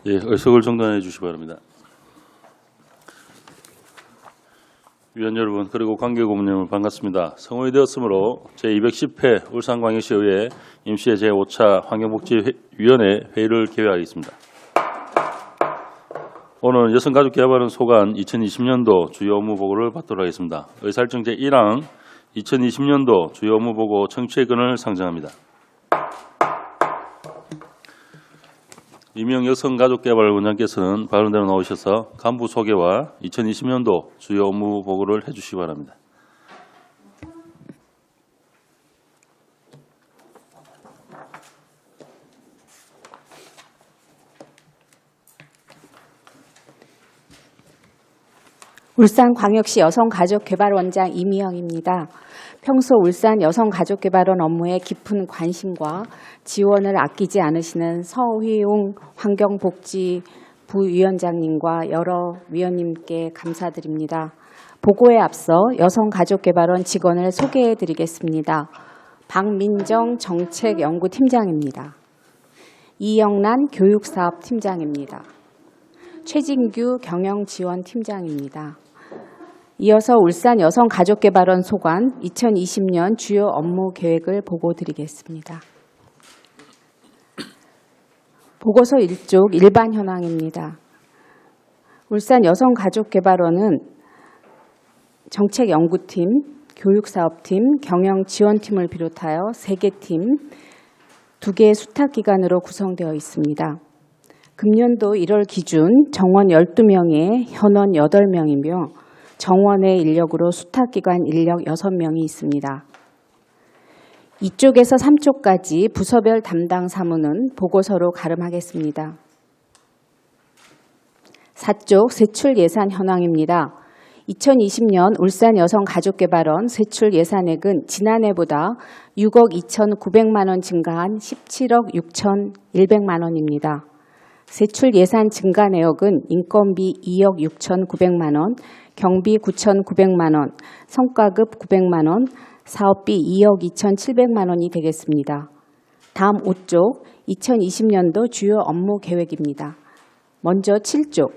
예, 의석을 정돈해 주시기 바랍니다. 위원 여러분 그리고 관계 고문 여러분 반갑습니다. 성호이 되었으므로 제210회 울산광역시의회 임시회 제5차 환경복지위원회 회의를 개회하겠습니다. 오늘 여성가족개발원 소관 2020년도 주요 업무 보고를 받도록 하겠습니다. 의사일정 제1항 2020년도 주요 업무 보고 청취의견을 상정합니다. 이명 여성가족개발원장께서는 발언대로 나오셔서 간부 소개와 2020년도 주요 업무 보고를 해주시기 바랍니다. 울산광역시 여성가족개발원장 이미영입니다. 평소 울산 여성가족개발원 업무에 깊은 관심과 지원을 아끼지 않으시는 서휘웅 환경복지부위원장님과 여러 위원님께 감사드립니다. 보고에 앞서 여성가족개발원 직원을 소개해드리겠습니다. 박민정 정책연구팀장입니다. 이영란 교육사업팀장입니다. 최진규 경영지원팀장입니다. 이어서 울산 여성가족개발원 소관 2020년 주요 업무 계획을 보고 드리겠습니다. 보고서 1쪽 일반 현황입니다. 울산 여성가족개발원은 정책연구팀, 교육사업팀, 경영지원팀을 비롯하여 3개 팀, 2개의 수탁기관으로 구성되어 있습니다. 금년도 1월 기준 정원 12명에 현원 8명이며 정원의 인력으로 수탁기관 인력 6명이 있습니다. 2쪽에서 3쪽까지 부서별 담당 사무는 보고서로 가름하겠습니다. 4쪽 세출 예산 현황입니다. 2020년 울산 여성가족개발원 세출 예산액은 지난해보다 6억 2,900만 원 증가한 17억 6,100만 원입니다. 세출 예산 증가 내역은 인건비 2억 6,900만 원, 경비 9,900만 원, 성과급 900만 원, 사업비 2억 2,700만 원이 되겠습니다. 다음 5쪽 2020년도 주요 업무 계획입니다. 먼저 7쪽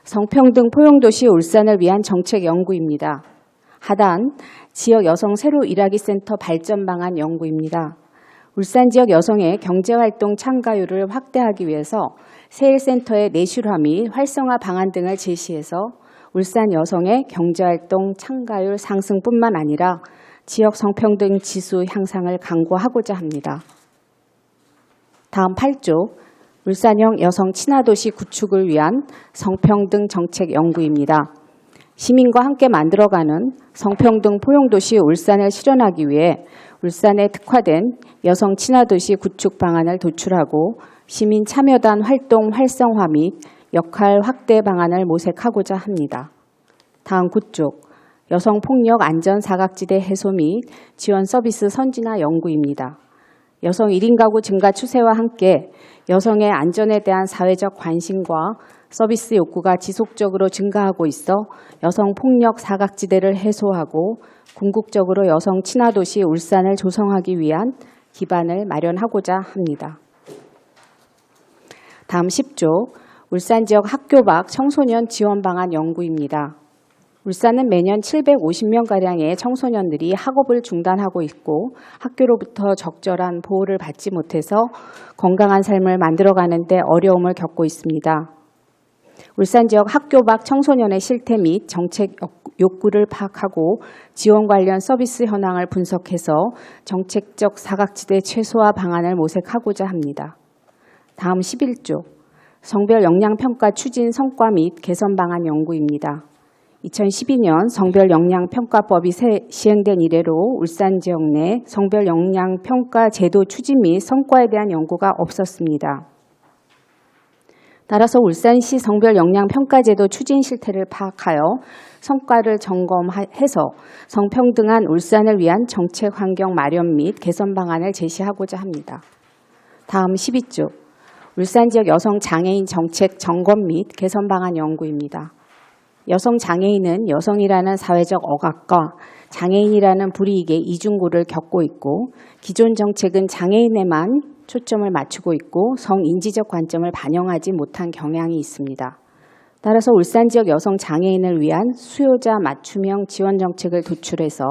성평등 포용도시 울산을 위한 정책 연구입니다. 하단 지역 여성 새로 일하기 센터 발전 방안 연구입니다. 울산 지역 여성의 경제활동 참가율을 확대하기 위해서 세일센터의 내실화 및 활성화 방안 등을 제시해서 울산 여성의 경제활동 참가율 상승뿐만 아니라 지역 성평등 지수 향상을 강구하고자 합니다. 다음 8쪽 울산형 여성 친화도시 구축을 위한 성평등 정책 연구입니다. 시민과 함께 만들어가는 성평등 포용도시 울산을 실현하기 위해 울산에 특화된 여성 친화도시 구축 방안을 도출하고 시민 참여단 활동 활성화 및 역할 확대 방안을 모색하고자 합니다. 다음 9쪽 여성폭력 안전 사각지대 해소 및 지원 서비스 선진화 연구입니다. 여성 1인 가구 증가 추세와 함께 여성의 안전에 대한 사회적 관심과 서비스 욕구가 지속적으로 증가하고 있어 여성폭력 사각지대를 해소하고 궁극적으로 여성 친화도시 울산을 조성하기 위한 기반을 마련하고자 합니다. 다음 10쪽 울산 지역 학교 밖 청소년 지원 방안 연구입니다. 울산은 매년 750명가량의 청소년들이 학업을 중단하고 있고 학교로부터 적절한 보호를 받지 못해서 건강한 삶을 만들어가는 데 어려움을 겪고 있습니다. 울산 지역 학교 밖 청소년의 실태 및 정책 욕구를 파악하고 지원 관련 서비스 현황을 분석해서 정책적 사각지대 최소화 방안을 모색하고자 합니다. 다음 11쪽 성별 역량평가 추진 성과 및 개선 방안 연구입니다. 2012년 성별 역량평가법이 시행된 이래로 울산 지역 내 성별 역량평가 제도 추진 및 성과에 대한 연구가 없었습니다. 따라서 울산시 성별 역량평가제도 추진 실태를 파악하여 성과를 점검해서 성평등한 울산을 위한 정책 환경 마련 및 개선 방안을 제시하고자 합니다. 다음 12쪽 울산 지역 여성 장애인 정책 점검 및 개선 방안 연구입니다. 여성 장애인은 여성이라는 사회적 억압과 장애인이라는 불이익의 이중고를 겪고 있고 기존 정책은 장애인에만 초점을 맞추고 있고 성인지적 관점을 반영하지 못한 경향이 있습니다. 따라서 울산 지역 여성 장애인을 위한 수요자 맞춤형 지원 정책을 도출해서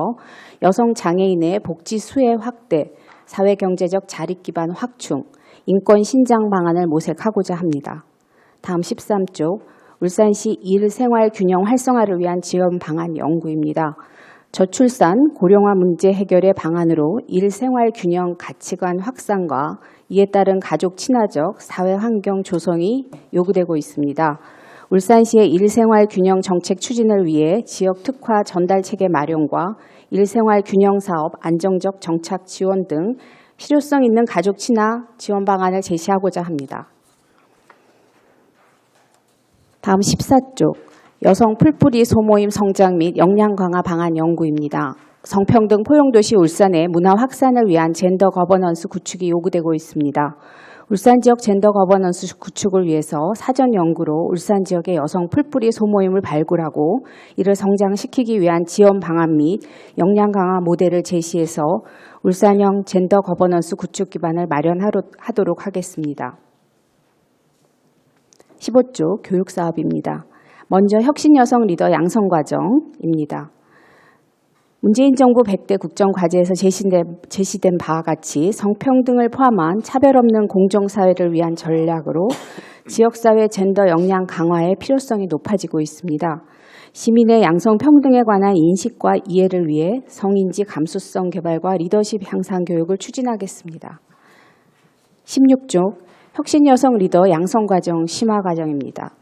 여성 장애인의 복지 수혜 확대, 사회경제적 자립 기반 확충, 인권 신장 방안을 모색하고자 합니다. 다음 13쪽, 울산시 일생활 균형 활성화를 위한 지원 방안 연구입니다. 저출산, 고령화 문제 해결의 방안으로 일생활 균형 가치관 확산과 이에 따른 가족 친화적 사회 환경 조성이 요구되고 있습니다. 울산시의 일생활 균형 정책 추진을 위해 지역 특화 전달 체계 마련과 일생활 균형 사업 안정적 정착 지원 등 실효성 있는 가족 친화 지원 방안을 제시하고자 합니다. 다음 14쪽, 여성 풀뿌리 소모임 성장 및 역량 강화 방안 연구입니다. 성평등 포용도시 울산의 문화 확산을 위한 젠더 거버넌스 구축이 요구되고 있습니다. 울산 지역 젠더 거버넌스 구축을 위해서 사전 연구로 울산 지역의 여성 풀뿌리 소모임을 발굴하고 이를 성장시키기 위한 지원 방안 및 역량 강화 모델을 제시해서 울산형 젠더 거버넌스 구축 기반을 마련하도록 하겠습니다. 15조 교육사업입니다. 먼저 혁신 여성 리더 양성 과정입니다. 문재인 정부 100대 국정과제에서 제시된 바와 같이 성평등을 포함한 차별 없는 공정사회를 위한 전략으로 지역사회 젠더 역량 강화의 필요성이 높아지고 있습니다. 시민의 양성평등에 관한 인식과 이해를 위해 성인지 감수성 개발과 리더십 향상 교육을 추진하겠습니다. 16조 혁신여성 리더 양성과정 심화과정입니다.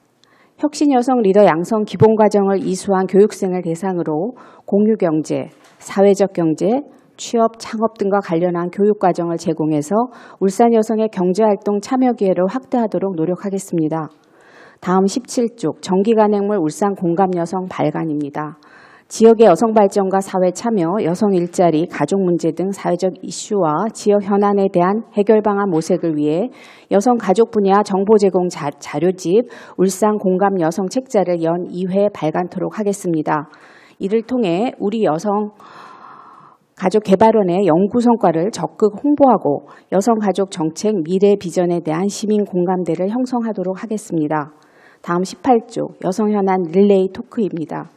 혁신여성 리더 양성 기본과정을 이수한 교육생을 대상으로 공유경제, 사회적 경제, 취업, 창업 등과 관련한 교육과정을 제공해서 울산 여성의 경제활동 참여 기회를 확대하도록 노력하겠습니다. 다음 17쪽 정기간행물 울산 공감여성 발간입니다. 지역의 여성 발전과 사회 참여, 여성 일자리, 가족 문제 등 사회적 이슈와 지역 현안에 대한 해결 방안 모색을 위해 여성 가족 분야 정보 제공 자료집 울산 공감 여성 책자를 연 2회 발간토록 하겠습니다. 이를 통해 우리 여성 가족 개발원의 연구 성과를 적극 홍보하고 여성 가족 정책 미래 비전에 대한 시민 공감대를 형성하도록 하겠습니다. 다음 18조 여성 현안 릴레이 토크입니다.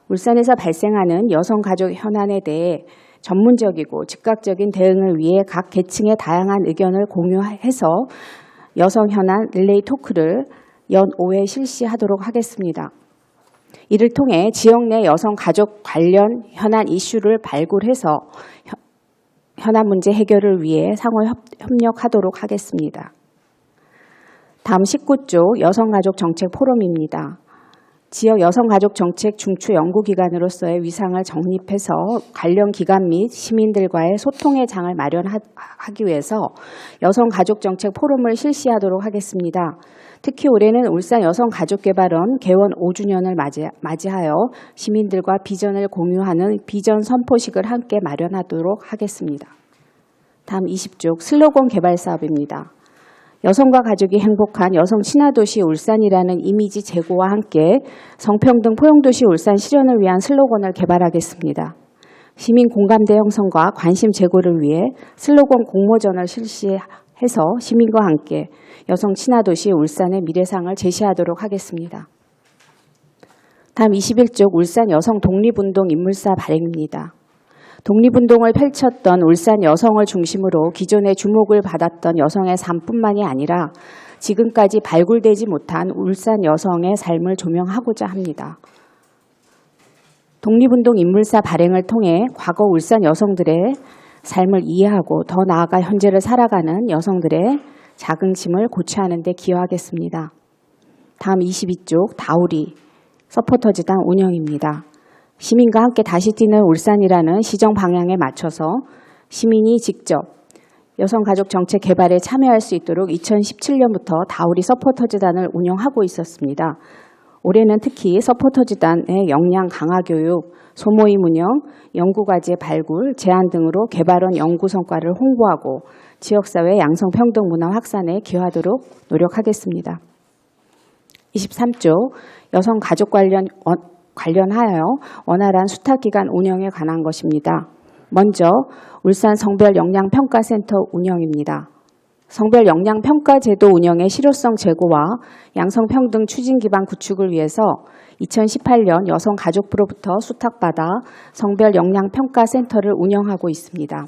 울산에서 발생하는 여성 가족 현안에 대해 전문적이고 즉각적인 대응을 위해 각 계층의 다양한 의견을 공유해서 여성 현안 릴레이 토크를 연 5회 실시하도록 하겠습니다. 이를 통해 지역 내 여성 가족 관련 현안 이슈를 발굴해서 현안 문제 해결을 위해 상호 협력하도록 하겠습니다. 다음 19조 여성가족 정책 포럼입니다. 지역 여성가족 정책 중추 연구기관으로서의 위상을 정립해서 관련 기관 및 시민들과의 소통의 장을 마련하기 위해서 여성가족 정책 포럼을 실시하도록 하겠습니다. 특히 올해는 울산 여성가족개발원 개원 5주년을 맞이하여 시민들과 비전을 공유하는 비전 선포식을 함께 마련하도록 하겠습니다. 다음 20쪽 슬로건 개발 사업입니다. 여성과 가족이 행복한 여성 친화도시 울산이라는 이미지 제고와 함께 성평등 포용도시 울산 실현을 위한 슬로건을 개발하겠습니다. 시민 공감대 형성과 관심 제고를 위해 슬로건 공모전을 실시해서 시민과 함께 여성 친화도시 울산의 미래상을 제시하도록 하겠습니다. 다음 21쪽 울산 여성 독립운동 인물사 발행입니다. 독립운동을 펼쳤던 울산 여성을 중심으로 기존에 주목을 받았던 여성의 삶뿐만이 아니라 지금까지 발굴되지 못한 울산 여성의 삶을 조명하고자 합니다. 독립운동 인물사 발행을 통해 과거 울산 여성들의 삶을 이해하고 더 나아가 현재를 살아가는 여성들의 자긍심을 고취하는 데 기여하겠습니다. 다음 22쪽 다우리 서포터즈단 운영입니다. 시민과 함께 다시 뛰는 울산이라는 시정 방향에 맞춰서 시민이 직접 여성가족 정책 개발에 참여할 수 있도록 2017년부터 다우리 서포터즈단을 운영하고 있었습니다. 올해는 특히 서포터즈단의 역량 강화 교육, 소모임 운영, 연구과제 발굴, 제안 등으로 개발원 연구 성과를 홍보하고 지역사회 양성평등 문화 확산에 기여하도록 노력하겠습니다. 23조 여성가족 관련하여 원활한 수탁기관 운영에 관한 것입니다. 먼저 울산 성별 역량평가센터 운영입니다. 성별 역량 평가 제도 운영의 실효성 제고와 양성평등 추진 기반 구축을 위해서 2018년 여성가족부로부터 수탁받아 성별 역량 평가 센터를 운영하고 있습니다.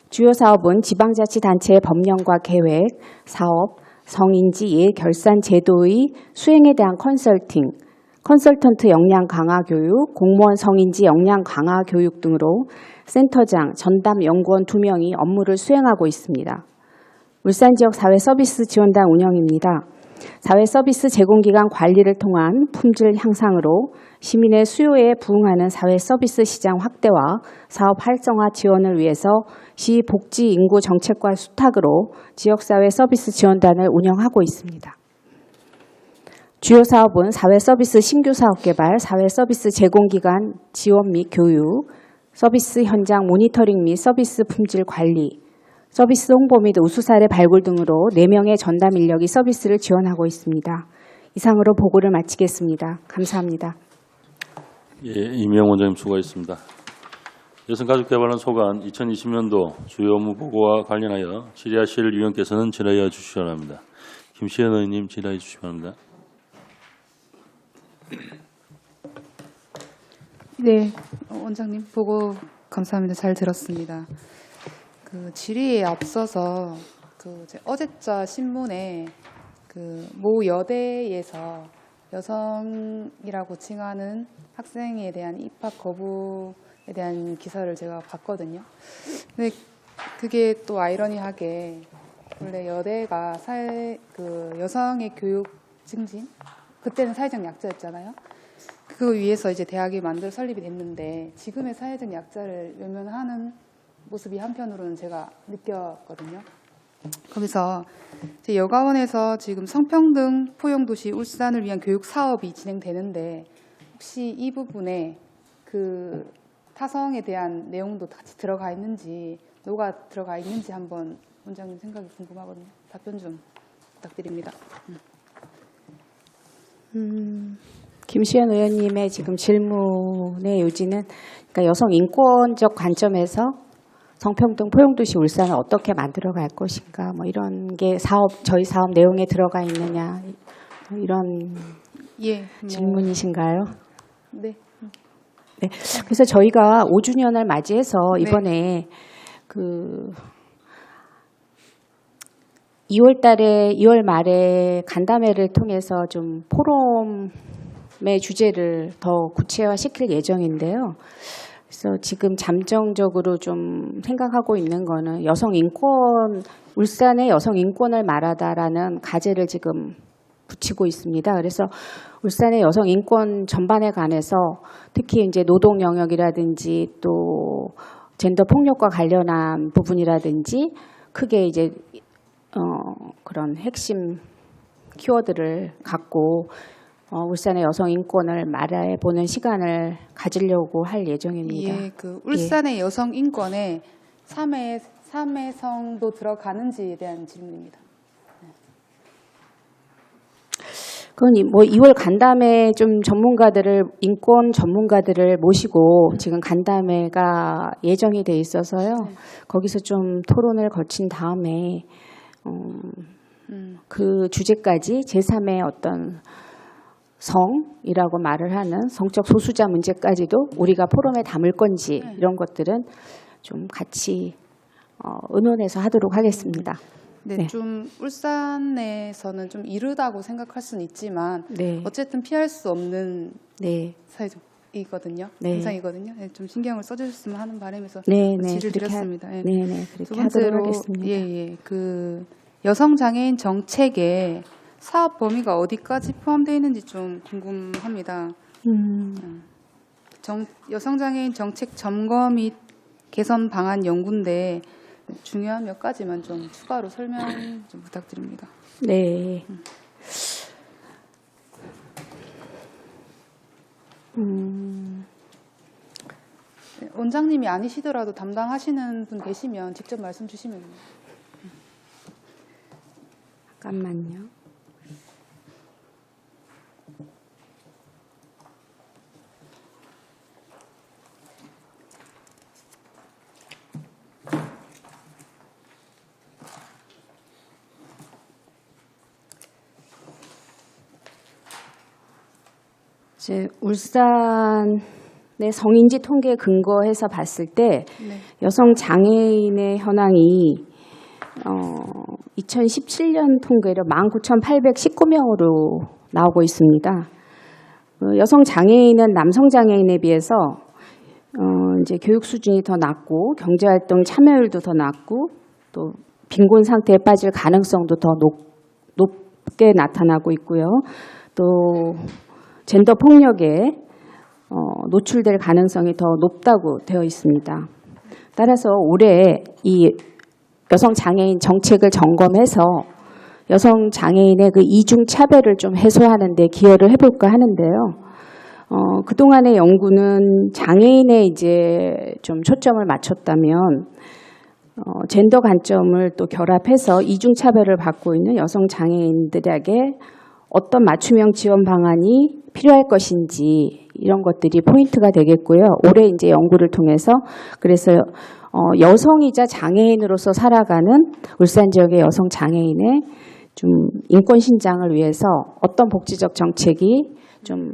주요 사업은 지방자치단체의 법령과 계획, 사업, 성인지 예결산 제도의 수행에 대한 컨설팅, 컨설턴트 역량 강화 교육, 공무원 성인지 역량 강화 교육 등으로 센터장, 전담 연구원 2명이 업무를 수행하고 있습니다. 울산지역 사회서비스 지원단 운영입니다. 사회서비스 제공기관 관리를 통한 품질 향상으로 시민의 수요에 부응하는 사회서비스 시장 확대와 사업 활성화 지원을 위해서 시 복지인구정책과 수탁으로 지역사회 서비스 지원단을 운영하고 있습니다. 주요 사업은 사회서비스 신규 사업 개발, 사회서비스 제공기관 지원 및 교육, 서비스 현장 모니터링 및 서비스 품질 관리, 서비스 홍보 및 우수 사례 발굴 등으로 4명의 전담 인력이 서비스를 지원하고 있습니다. 이상으로 보고를 마치겠습니다. 감사합니다. 예, 이명 원장님 수고하셨습니다. 여성가족개발원 소관 2020년도 주요 업무 보고와 관련하여 질의하실 위원께서는 질의하여 주시기 바랍니다. 김시현 의원님 질의해 주시기 바랍니다. 네, 원장님 보고 감사합니다. 잘 들었습니다. 그 질의에 앞서서 어제자 신문에 모 여대에서 여성이라고 칭하는 학생에 대한 입학 거부에 대한 기사를 제가 봤거든요. 근데 그게 또 아이러니하게 원래 여대가 여성의 교육 증진, 그때는 사회적 약자였잖아요. 그거 위해서 이제 대학이 설립이 됐는데 지금의 사회적 약자를 외면하는 모습이 한편으로는 제가 느꼈거든요. 거기서 제 여가원에서 지금 성평등 포용도시 울산을 위한 교육 사업이 진행되는데 혹시 이 부분에 그 타성에 대한 내용도 같이 들어가 있는지, 녹아 들어가 있는지 한번 원장님 생각이 궁금하거든요. 답변 좀 부탁드립니다. 김시현 의원님의 지금 질문의 요지는 그러니까 여성 인권적 관점에서 성평등 포용도시 울산을 어떻게 만들어갈 것인가, 뭐 이런 게 저희 사업 내용에 들어가 있느냐, 이런 질문이신가요? 네. 네. 그래서 저희가 5주년을 맞이해서 이번에 2월 말에 간담회를 통해서 좀 포럼의 주제를 더 구체화시킬 예정인데요. 그래서 지금 잠정적으로 좀 생각하고 있는 거는 울산의 여성 인권을 말하다라는 과제를 지금 붙이고 있습니다. 그래서 울산의 여성 인권 전반에 관해서 특히 이제 노동 영역이라든지 또 젠더 폭력과 관련한 부분이라든지 크게 이제 그런 핵심 키워드를 갖고 울산의 여성 인권을 말해보는 시간을 가지려고 할 예정입니다. 예, 울산의 여성 인권에 3회 성도 들어가는지에 대한 질문입니다. 그건 2월 간담회 좀 인권 전문가들을 모시고 지금 간담회가 예정이 돼 있어서요. 거기서 좀 토론을 거친 다음에 그 주제까지 제3의 어떤 성이라고 말을 하는 성적 소수자 문제까지도 우리가 포럼에 담을 건지 이런 것들은 좀 같이 의논해서 하도록 하겠습니다. 네, 좀 울산에서는 좀 이르다고 생각할 수는 있지만 어쨌든 피할 수 없는 사회적이거든요. 현상이거든요. 네, 좀 신경을 써주셨으면 하는 바람에서 질의를 드렸습니다. 그렇게 하도록 하겠습니다. 그 여성 장애인 정책에 사업 범위가 어디까지 포함되어 있는지 좀 궁금합니다. 여성 장애인 정책 점검 및 개선 방안 연구인데 중요한 몇 가지만 좀 추가로 설명 좀 부탁드립니다. 네. 원장님이 아니시더라도 담당하시는 분 계시면 직접 말씀 주시면 됩니다. 잠깐만요. 이제 울산의 성인지 통계 근거해서 봤을 때 네. 여성 장애인의 현황이 2017년 통계로 19,819명으로 나오고 있습니다. 여성 장애인은 남성 장애인에 비해서 이제 교육 수준이 더 낮고 경제활동 참여율도 더 낮고 또 빈곤 상태에 빠질 가능성도 더 높게 나타나고 있고요. 또 젠더 폭력에 노출될 가능성이 더 높다고 되어 있습니다. 따라서 올해 이 여성 장애인 정책을 점검해서 여성 장애인의 그 이중 차별을 좀 해소하는 데 기여를 해볼까 하는데요. 그동안의 연구는 장애인에 이제 좀 초점을 맞췄다면 젠더 관점을 또 결합해서 이중 차별을 받고 있는 여성 장애인들에게 어떤 맞춤형 지원 방안이 필요할 것인지 이런 것들이 포인트가 되겠고요. 올해 이제 연구를 통해서 그래서 여성이자 장애인으로서 살아가는 울산 지역의 여성 장애인의 좀 인권 신장을 위해서 어떤 복지적 정책이 좀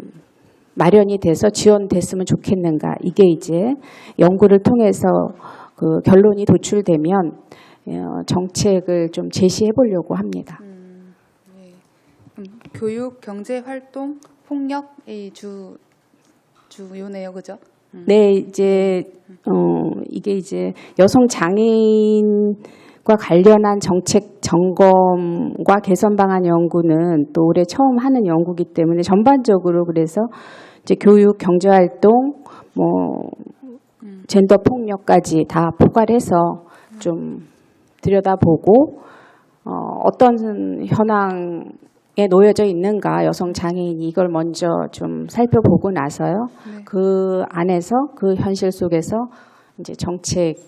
마련이 돼서 지원됐으면 좋겠는가. 이게 이제 연구를 통해서 그 결론이 도출되면 정책을 좀 제시해 보려고 합니다. 네. 교육, 경제 활동, 폭력의 주요네요, 그죠? 네, 이제 이게 이제 여성 장애인과 관련한 정책 점검과 개선 방안 연구는 또 올해 처음 하는 연구이기 때문에 전반적으로 그래서 이제 교육, 경제 활동, 뭐 젠더 폭력까지 다 포괄해서 좀 들여다보고 어떤 현황에 놓여져 있는가 여성 장애인이 이걸 먼저 좀 살펴보고 나서요. 네. 그 안에서 그 현실 속에서 이제 정책적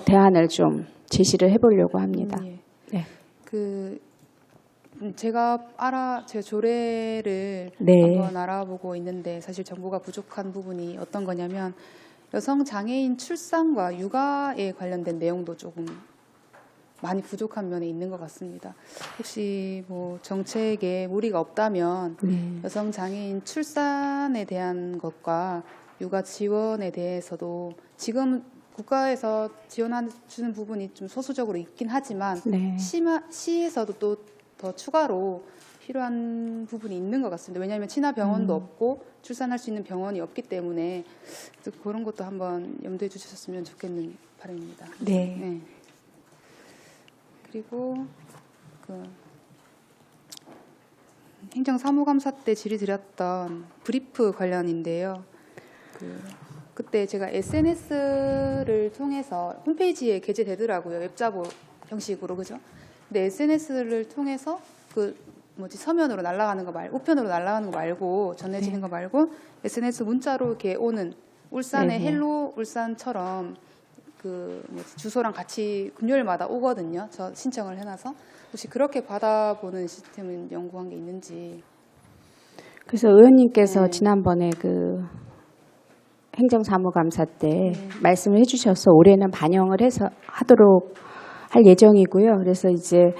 대안을 좀 제시를 해보려고 합니다. 예. 네. 제가 제 조례를 네. 한번 알아보고 있는데 사실 정보가 부족한 부분이 어떤 거냐면 여성 장애인 출산과 육아에 관련된 내용도 조금 많이 부족한 면에 있는 것 같습니다. 혹시 뭐 정책에 무리가 없다면 여성 장애인 출산에 대한 것과 육아 지원에 대해서도 지금 국가에서 지원해주는 부분이 좀 소수적으로 있긴 하지만 네. 시에서도 또 더 추가로 필요한 부분이 있는 것 같습니다. 왜냐하면 친화 병원도 없고 출산할 수 있는 병원이 없기 때문에 그런 것도 한번 염두에 주셨으면 좋겠는 바람입니다. 네. 네. 그리고 행정사무감사 때 질의드렸던 브리프 관련인데요. 그때 제가 SNS를 통해서 홈페이지에 게재되더라고요. 웹자보 형식으로, 그죠? 근데 SNS를 통해서 서면으로 날아가는 거 말고, 우편으로 날아가는 거 말고, 전해지는 거 말고, SNS 문자로 이렇게 오는 울산의 헬로 울산처럼 주소랑 같이 금요일마다 오거든요. 저 신청을 해놔서. 혹시 그렇게 받아보는 시스템을 연구한 게 있는지. 그래서 의원님께서 지난번에 행정사무감사 때 말씀을 해주셔서 올해는 반영을 해서 하도록 할 예정이고요. 그래서 이제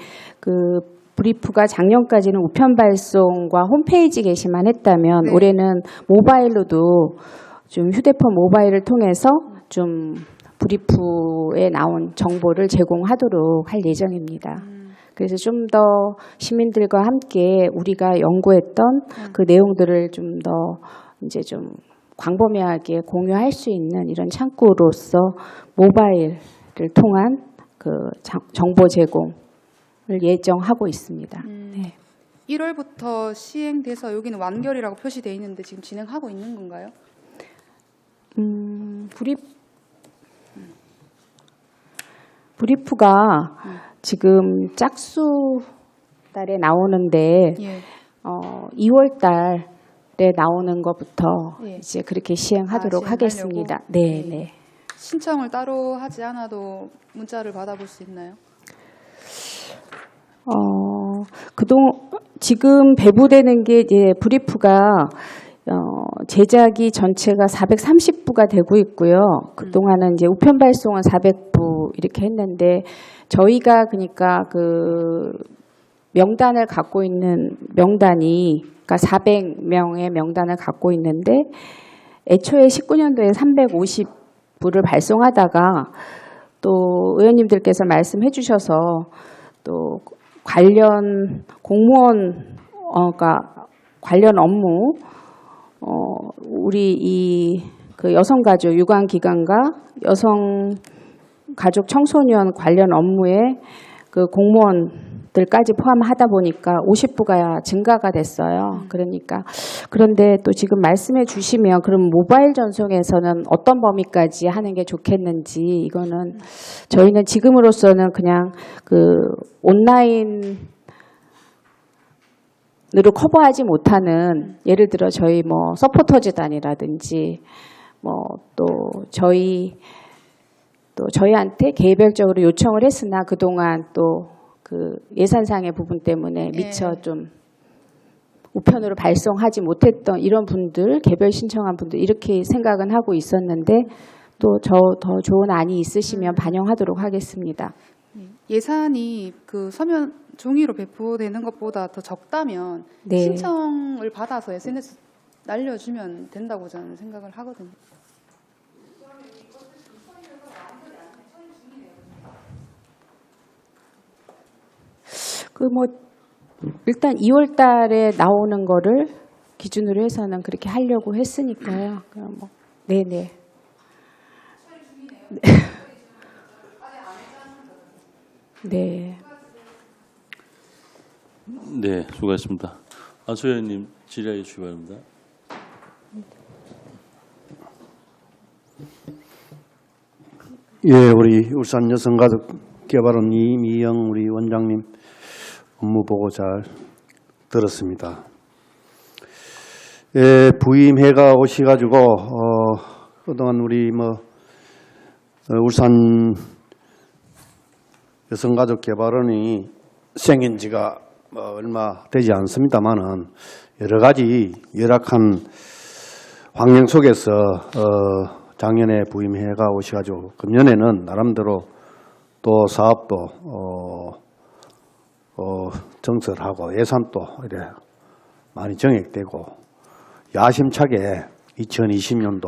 브리프가 작년까지는 우편 발송과 홈페이지 게시만 했다면 올해는 모바일로도 좀 휴대폰 모바일을 통해서 좀 브리프에 나온 정보를 제공하도록 할 예정입니다. 그래서 좀 더 시민들과 함께 우리가 연구했던 그 내용들을 좀 더 이제 좀 광범위하게 공유할 수 있는 이런 창구로서 모바일을 통한 정보 제공을 예정하고 있습니다. 네. 1월부터 시행돼서 여기는 완결이라고 표시되어 있는데 지금 진행하고 있는 건가요? 브리프가 지금 짝수 달에 나오는데 2월 달에 나오는 것부터 이제 그렇게 시행하도록 하겠습니다. 네, 네. 신청을 따로 하지 않아도 문자를 받아볼 수 있나요? 지금 배부되는 게 이제 브리프가 제작이 전체가 430부가 되고 있고요. 그동안은 이제 우편 발송은 400부 이렇게 했는데 저희가 그러니까 명단을 갖고 있는 명단이 그러니까 400명의 명단을 갖고 있는데 애초에 19년도에 350부를 발송하다가 또 의원님들께서 말씀해 주셔서 또 관련 공무원 그러니까 관련 업무 우리 그 여성가족 유관기관과 여성가족 청소년 관련 업무에 그 공무원들까지 포함하다 보니까 50부가 증가가 됐어요. 그런데 또 지금 말씀해 주시면 그럼 모바일 전송에서는 어떤 범위까지 하는 게 좋겠는지 이거는 저희는 지금으로서는 그냥 그 온라인 으로 커버하지 못하는 예를 들어 저희 뭐 서포터즈단이라든지 뭐 또 저희한테 개별적으로 요청을 했으나 그동안 또 그 예산상의 부분 때문에 미처 좀 우편으로 발송하지 못했던 이런 분들 개별 신청한 분들 이렇게 생각은 하고 있었는데 또 더 좋은 안이 있으시면 반영하도록 하겠습니다. 예산이 그 서면 종이로 배포되는 것보다 더 적다면 신청을 받아서 SNS 날려주면 된다고 저는 생각을 하거든요. 그 뭐 일단 2월 달에 나오는 거를 기준으로 해서는 그렇게 하려고 했으니까요. 그럼 뭐 네네. 네. 네, 수고하셨습니다. 안소연 의원님 질의해 주시기 바랍니다. 예, 우리 울산 여성가족개발원 이미영 우리 원장님 업무 보고 잘 들었습니다. 예, 부임해가 오셔가지고 그동안 우리 울산 여성가족개발원이 생긴 지가 얼마 되지 않습니다만은 여러 가지 열악한 환경 속에서 작년에 부임해가 오셔가지고 금년에는 나름대로 또 사업도 정설하고 예산도 이래 많이 정액되고 야심차게 2020년도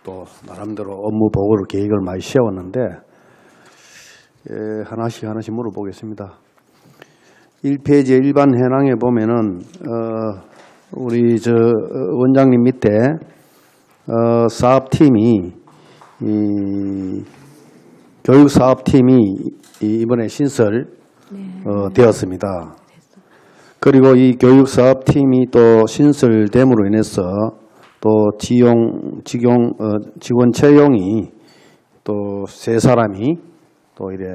또 나름대로 업무 보고를 계획을 많이 세웠는데 하나씩 물어보겠습니다. 1페이지 일반 현황에 보면은 우리 원장님 밑에 사업팀이 교육사업팀이 이번에 신설 되었습니다. 그리고 이 교육사업팀이 또 신설됨으로 인해서 또 직원 채용이 또 3사람이 또 이래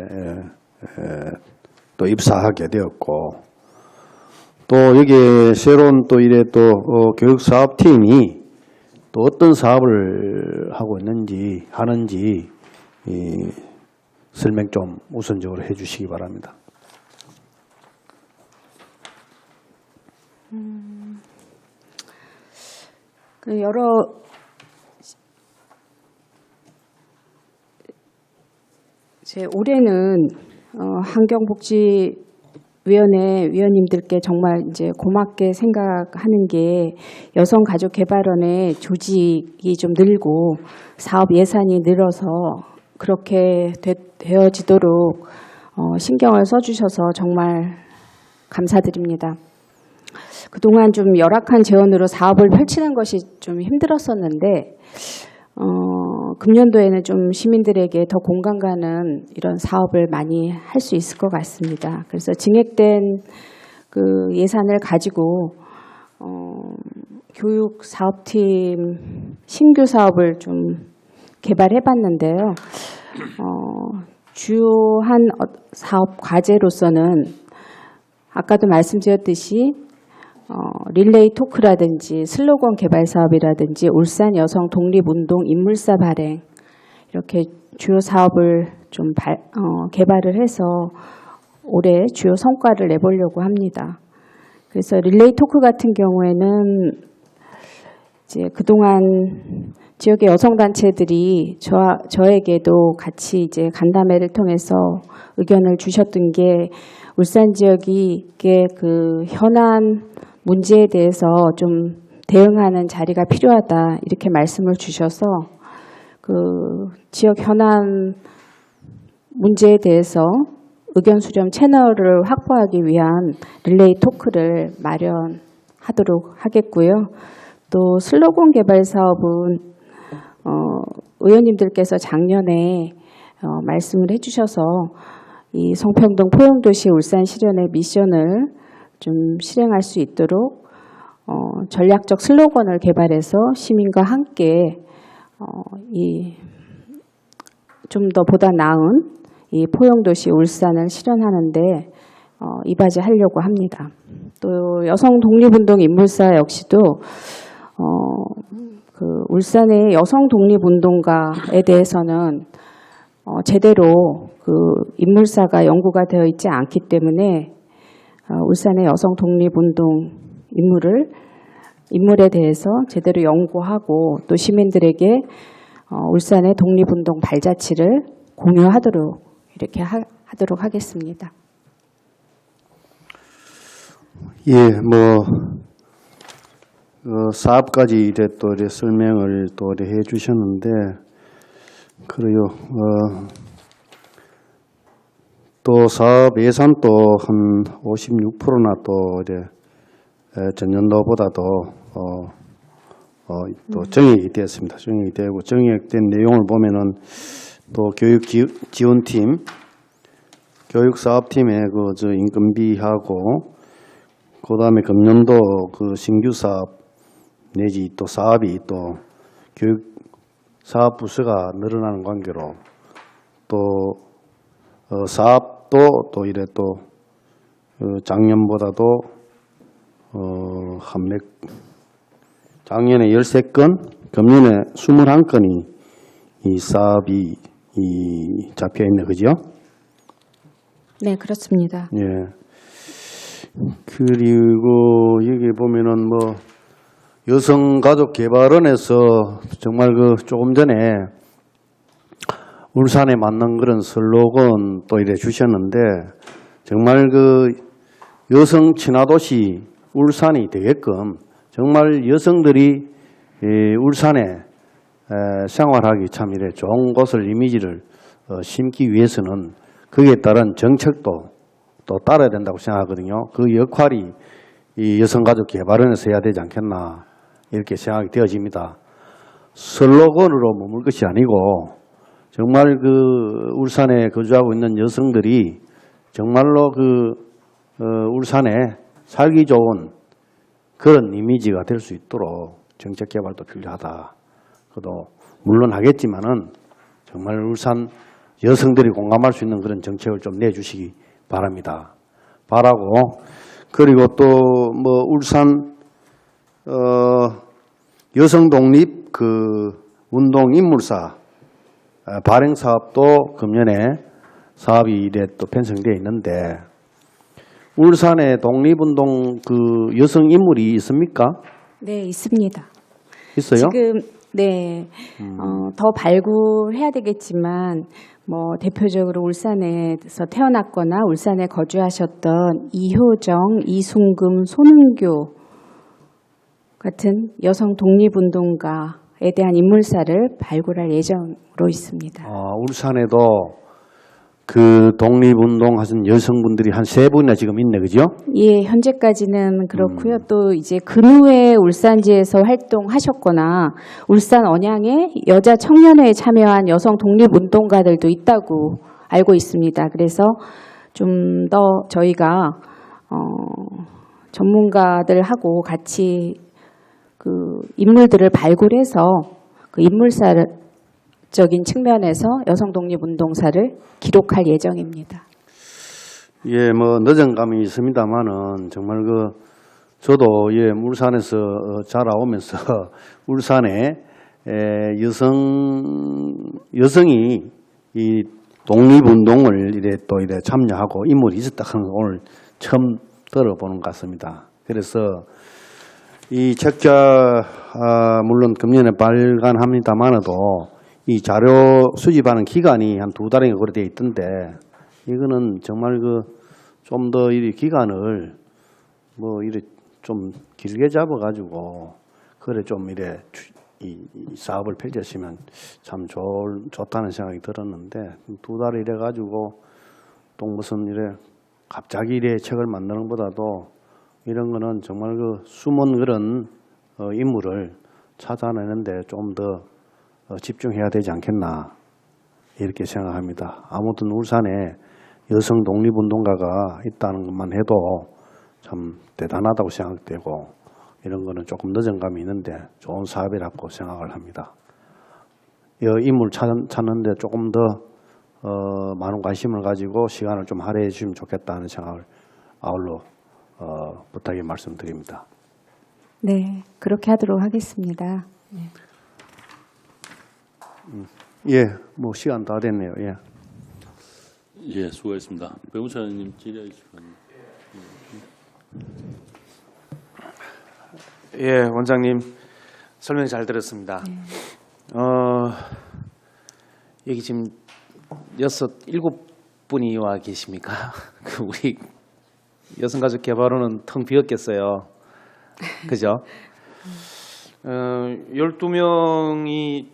또 입사하게 되었고 또 여기에 새로운 또 이래 또 교육사업팀이 또 어떤 사업을 하고 하는지 설명 좀 우선적으로 해주시기 바랍니다. 그 여러 올해는 환경복지위원회 위원님들께 정말 이제 고맙게 생각하는 게 여성가족개발원의 조직이 좀 늘고 사업 예산이 늘어서 그렇게 되어지도록 신경을 써주셔서 정말 감사드립니다. 그동안 좀 열악한 재원으로 사업을 펼치는 것이 좀 힘들었었는데 금년도에는 좀 시민들에게 더 공감 가는 이런 사업을 많이 할 수 있을 것 같습니다. 그래서 증액된 그 예산을 가지고 교육 사업팀 신규 사업을 좀 개발해 봤는데요. 주요한 사업 과제로서는 아까도 말씀드렸듯이 릴레이 토크라든지 슬로건 개발 사업이라든지 울산 여성 독립운동 인물사 발행 이렇게 주요 사업을 좀 개발을 해서 올해 주요 성과를 내보려고 합니다. 그래서 릴레이 토크 같은 경우에는 이제 그동안 지역의 여성단체들이 저에게도 같이 이제 간담회를 통해서 의견을 주셨던 게 울산 지역이 그 현안 문제에 대해서 좀 대응하는 자리가 필요하다 이렇게 말씀을 주셔서 그 지역 현안 문제에 대해서 의견 수렴 채널을 확보하기 위한 릴레이 토크를 마련하도록 하겠고요. 또 슬로건 개발 사업은 의원님들께서 작년에 말씀을 해주셔서 이 성평등 포용도시 울산 실현의 미션을 좀 실행할 수 있도록 전략적 슬로건을 개발해서 시민과 함께 좀 더 보다 나은 이 포용도시 울산을 실현하는데 이바지하려고 합니다. 또 여성 독립운동 인물사 역시도 그 울산의 여성 독립운동가에 대해서는 제대로 그 인물사가 연구가 되어 있지 않기 때문에 울산의 여성 독립운동 인물에 대해서 제대로 연구하고 또 시민들에게 울산의 독립운동 발자취를 공유하도록 이렇게 하도록 하겠습니다. 예, 사업까지 이래 또 이래 설명을 또 이래 해주셨는데, 그래요. 또 사업 예산도 한 56%나 또 이래 전년도보다도 또 정액이 되었습니다. 정액이 되고 정액된 내용을 보면은 또 교육 지원팀, 교육사업팀의 저 인건비하고 그다음에 금년도 그 신규 사업 내지 또 사업이 또 교육 사업 부서가 늘어나는 관계로 또 사업도 또 이래 또 작년보다도 작년에 13건, 금년에 21건이 이 사업이 잡혀 있네, 그죠? 네, 그렇습니다. 예. 그리고 여기 보면은 여성가족개발원에서 정말 조금 전에 울산에 맞는 그런 슬로건 또 이래 주셨는데, 정말 여성 친화도시 울산이 되게끔 정말 여성들이 울산에 생활하기 참 이래 좋은 곳을 이미지를 심기 위해서는 거기에 따른 정책도 또 따라야 된다고 생각하거든요. 그 역할이 이 여성가족개발원에서 해야 되지 않겠나 이렇게 생각이 되어집니다. 슬로건으로 머물 것이 아니고 정말 울산에 거주하고 있는 여성들이 정말로 울산에 살기 좋은 그런 이미지가 될 수 있도록 정책 개발도 필요하다. 그도 물론 하겠지만은 정말 울산 여성들이 공감할 수 있는 그런 정책을 좀 내주시기 바랍니다. 바라고, 그리고 또 울산 여성 독립 운동 인물사 발행 사업도 금년에 사업이 이래 또 편성되어 있는데, 울산에 독립운동 여성 인물이 있습니까? 네, 있습니다. 있어요? 지금 네, 더 발굴해야 되겠지만 대표적으로 울산에서 태어났거나 울산에 거주하셨던 이효정, 이순금, 손은교 같은 여성 독립운동가에 대한 인물사를 발굴할 예정으로 있습니다. 울산에도 독립운동 하신 여성분들이 한 3분이나 지금 있네, 그죠? 예, 현재까지는 그렇고요. 또 이제 근후에 울산지에서 활동하셨거나 울산 언양에 여자 청년회에 참여한 여성 독립운동가들도 있다고 알고 있습니다. 그래서 좀 더 저희가 전문가들하고 같이 인물들을 발굴해서 인물사적인 측면에서 여성 독립운동사를 기록할 예정입니다. 예, 늦은 감이 있습니다만은 정말 저도 울산에서 자라오면서 울산에 여성이 이 독립운동을 이래 참여하고 인물이 있었다 하는 걸 오늘 처음 들어보는 것 같습니다. 그래서 이 책자 물론 금년에 발간합니다만도 이 자료 수집하는 기간이 한 2달인가 그렇게 되어 있던데, 이거는 정말 좀 더 이 기간을 이래 좀 길게 잡아가지고 그래 좀 이래 이 사업을 펼쳤으면 참 좋다는 생각이 들었는데 2달 이래 가지고 또 무슨 이래 갑자기 이래 책을 만드는 것보다도 이런 거는 정말 그 숨은 그런 인물을 찾아내는데 좀 더 집중해야 되지 않겠나 이렇게 생각합니다. 아무튼 울산에 여성 독립운동가가 있다는 것만 해도 참 대단하다고 생각되고 이런 거는 조금 늦은 감이 있는데 좋은 사업이라고 생각을 합니다. 이 인물 찾는데 조금 더 많은 관심을 가지고 시간을 좀 할애해 주시면 좋겠다는 생각을 아울러 부탁의 말씀드립니다. 네, 그렇게 하도록 하겠습니다. 네. 예, 뭐 시간 다 됐네요. 예. 예, 수고했습니다. 배우차님 질의할 시간. 예, 원장님 설명 잘 들었습니다. 여기 지금 7분이 와 계십니까? 우리 여성가족개발원은 텅 비었겠어요. 그죠? 12명이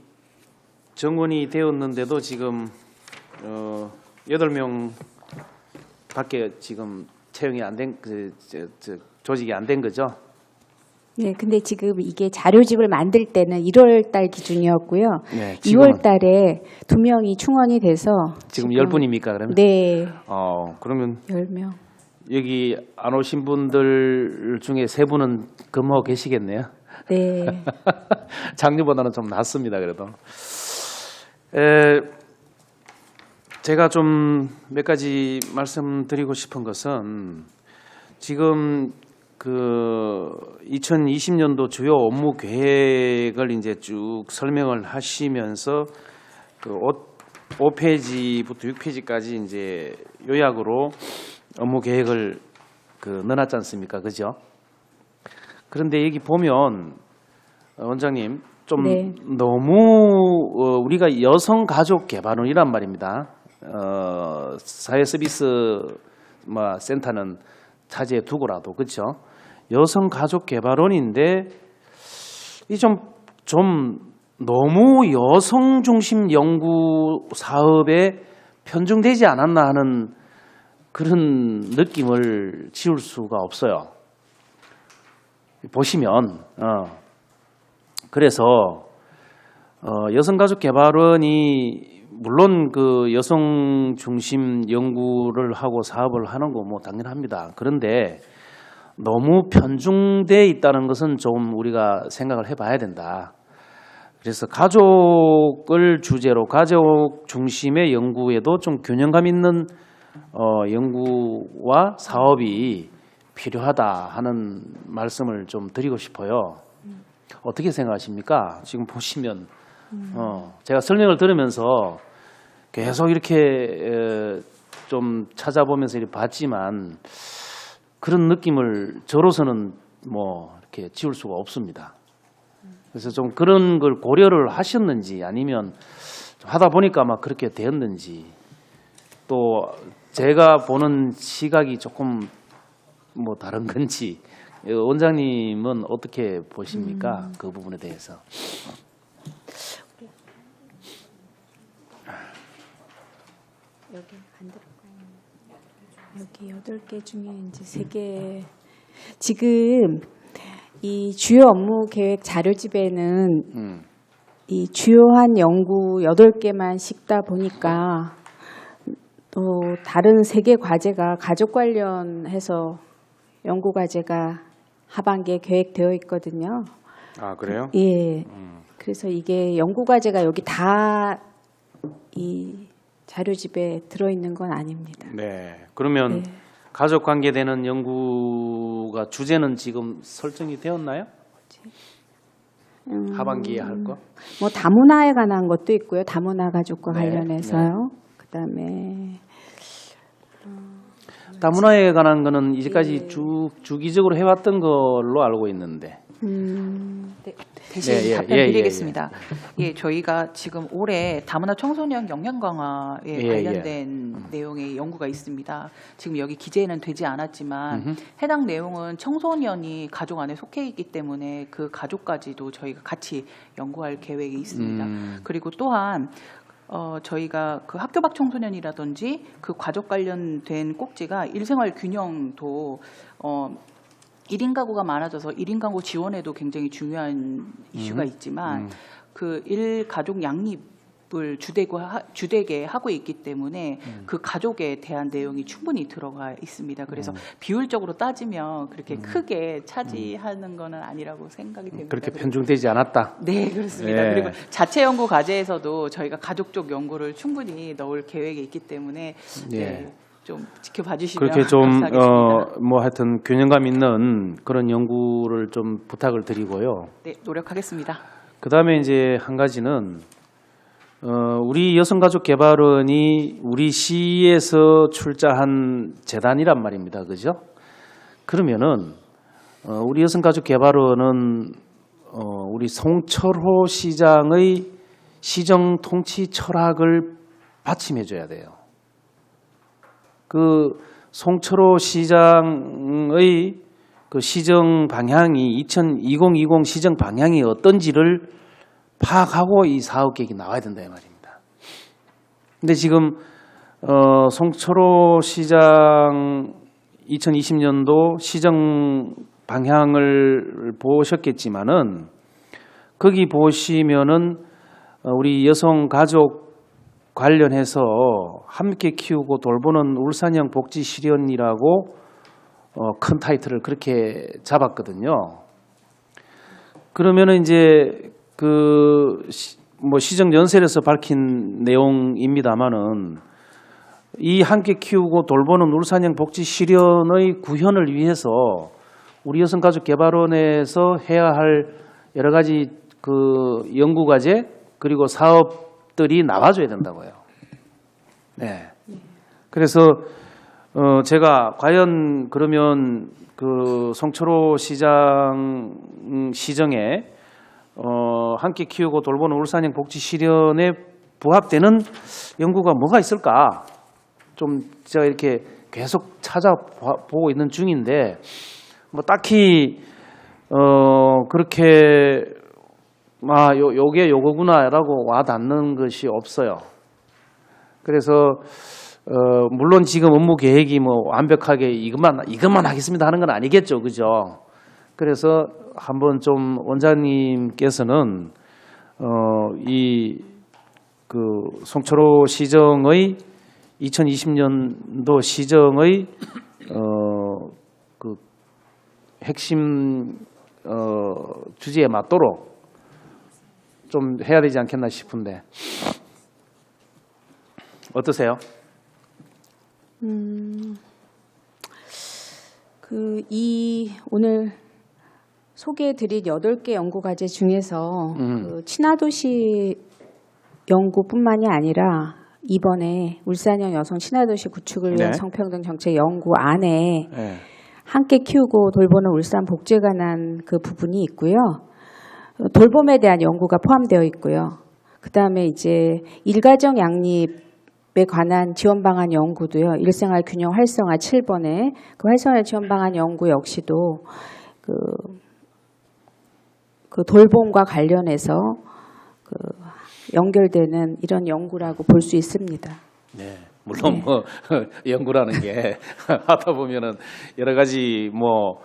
정원이 되었는데도 지금 8명 밖에 지금 채용이 안 된, 조직이 안 된 거죠? 네, 근데 지금 이게 자료집을 만들 때는 1월 달 기준이었고요. 네, 지금은 2월 달에 2명이 충원이 돼서 지금 10분입니까, 그러면? 네. 그러면 10명. 여기 안 오신 분들 중에 3분은 근무하고 계시겠네요. 네. 작년보다는 좀 낫습니다, 그래도. 제가 좀 몇 가지 말씀드리고 싶은 것은 지금 그 2020년도 주요 업무 계획을 이제 쭉 설명을 하시면서 그 5페이지부터 6페이지까지 이제 요약으로 업무 계획을 넣어놨지 않습니까? 그죠? 그런데 여기 보면 원장님 좀 네. 너무 우리가 여성가족개발원이란 말입니다. 사회서비스 센터는 차지해 두고라도 그렇죠. 여성가족개발원인데 이 좀 너무 여성 중심 연구 사업에 편중되지 않았나 하는 그런 느낌을 지울 수가 없어요. 보시면 그래서 여성가족개발원이 물론 그 여성 중심 연구를 하고 사업을 하는 거 뭐 당연합니다. 그런데 너무 편중돼 있다는 것은 좀 우리가 생각을 해봐야 된다. 그래서 가족을 주제로 가족 중심의 연구에도 좀 균형감 있는 연구와 사업이 필요하다 하는 말씀을 좀 드리고 싶어요. 어떻게 생각하십니까? 지금 보시면 제가 설명을 들으면서 계속 이렇게 좀 찾아보면서 이렇게 봤지만 그런 느낌을 저로서는 뭐 이렇게 지울 수가 없습니다. 그래서 좀 그런 걸 고려를 하셨는지 아니면 하다 보니까 막 그렇게 되었는지 또 제가 보는 시각이 조금 뭐 다른 건지 원장님은 어떻게 보십니까? 그 부분에 대해서. 여기 안 들어가요. 여기 8개 중에 이제 3개. 지금 이 주요 업무 계획 자료집에는 이 주요한 연구 8개만 싣다 보니까 또 다른 3개 과제가 가족 관련해서 연구 과제가 하반기에 계획되어 있거든요. 아, 그래요? 예. 그래서 이게 연구 과제가 여기 다 이 자료집에 들어있는 건 아닙니다. 네. 그러면 네. 가족 관계되는 연구가 주제는 지금 설정이 되었나요? 하반기에 할 거? 뭐 다문화에 관한 것도 있고요. 다문화 가족과 네, 관련해서요. 그다음에 다문화에 관한 거는 이제까지 주기적으로 해왔던 걸로 알고 있는데. 대신 예, 예, 답변드리겠습니다. 예, 저희가 지금 올해 다문화 청소년 역량 강화에 예, 관련된 내용의 연구가 있습니다. 지금 여기 기재는 되지 않았지만 해당 내용은 청소년이 가족 안에 속해 있기 때문에 그 가족까지도 저희가 같이 연구할 계획이 있습니다. 그리고 또한 저희가 그 학교 밖 청소년이라든지 그 가족 관련된 꼭지가 일생활 균형도 1인 가구가 많아져서 1인 가구 지원에도 굉장히 중요한 이슈가 있지만 그 일가족 양립을 주되게 하고 있기 때문에 그 가족에 대한 내용이 충분히 들어가 있습니다. 그래서 비율적으로 따지면 그렇게 크게 차지하는 거는 아니라고 생각이 됩니다. 그렇게 편중되지 않았다. 네, 그렇습니다. 예. 그리고 자체 연구 과제에서도 저희가 가족 쪽 연구를 충분히 넣을 계획이 있기 때문에 네, 좀 지켜봐 주시면 그렇게 좀 감사하겠습니다. 뭐 하여튼 균형감 있는 그런 연구를 좀 부탁을 드리고요. 네, 노력하겠습니다. 그다음에 이제 한 가지는 우리 여성가족개발원이 우리 시에서 출자한 재단이란 말입니다. 그죠? 그러면은 우리 여성가족개발원은 우리 송철호 시장의 시정 통치 철학을 받침해 줘야 돼요. 그 송철호 시장의 그 시정 방향이 2020 시정 방향이 어떤지를 파악하고 이 사업 계획이 나와야 된다 이 말입니다. 근데 지금 송철호 시장 2020년도 시정 방향을 보셨겠지만은 거기 보시면은 우리 여성 가족 관련해서 함께 키우고 돌보는 울산형 복지 실현이라고 큰 타이틀을 그렇게 잡았거든요. 그러면은 이제 그 뭐 시정 연설에서 밝힌 내용입니다만은 이 함께 키우고 돌보는 울산형 복지 실현의 구현을 위해서 우리 여성가족개발원에서 해야 할 여러 가지 그 연구 과제 그리고 사업들이 나와줘야 된다고요. 네. 그래서 제가 과연 그러면 그 송철호 시장 시정에 함께 키우고 돌보는 울산형 복지 실현에 부합되는 연구가 뭐가 있을까? 좀 제가 이렇게 계속 찾아보고 있는 중인데 뭐 딱히 그렇게 요게 요거구나라고 와닿는 것이 없어요. 그래서 물론 지금 업무 계획이 뭐 완벽하게 이것만 하겠습니다 하는 건 아니겠죠, 그죠? 그래서 한번 좀 원장님께서는 이 그 송철호 시정의 2020년도 시정의 그 핵심 주제에 맞도록 좀 해야 되지 않겠나 싶은데 어떠세요? 이 오늘 소개해드린 8개 연구 과제 중에서 그 친화도시 연구뿐만이 아니라 이번에 울산형 여성 친화도시 구축을 위한 네. 성평등 정책 연구 안에 네. 함께 키우고 돌보는 울산 복지에 관한 그 부분이 있고요. 돌봄에 대한 연구가 포함되어 있고요. 그다음에 이제 일가정 양립에 관한 지원 방안 연구도요. 일생활 균형 활성화 7번에 그 활성화 지원 방안 연구 역시도 그 돌봄과 관련해서 그 연결되는 이런 연구라고 볼 수 있습니다. 네. 물론 뭐 연구라는 게 하다 보면은 여러 가지 뭐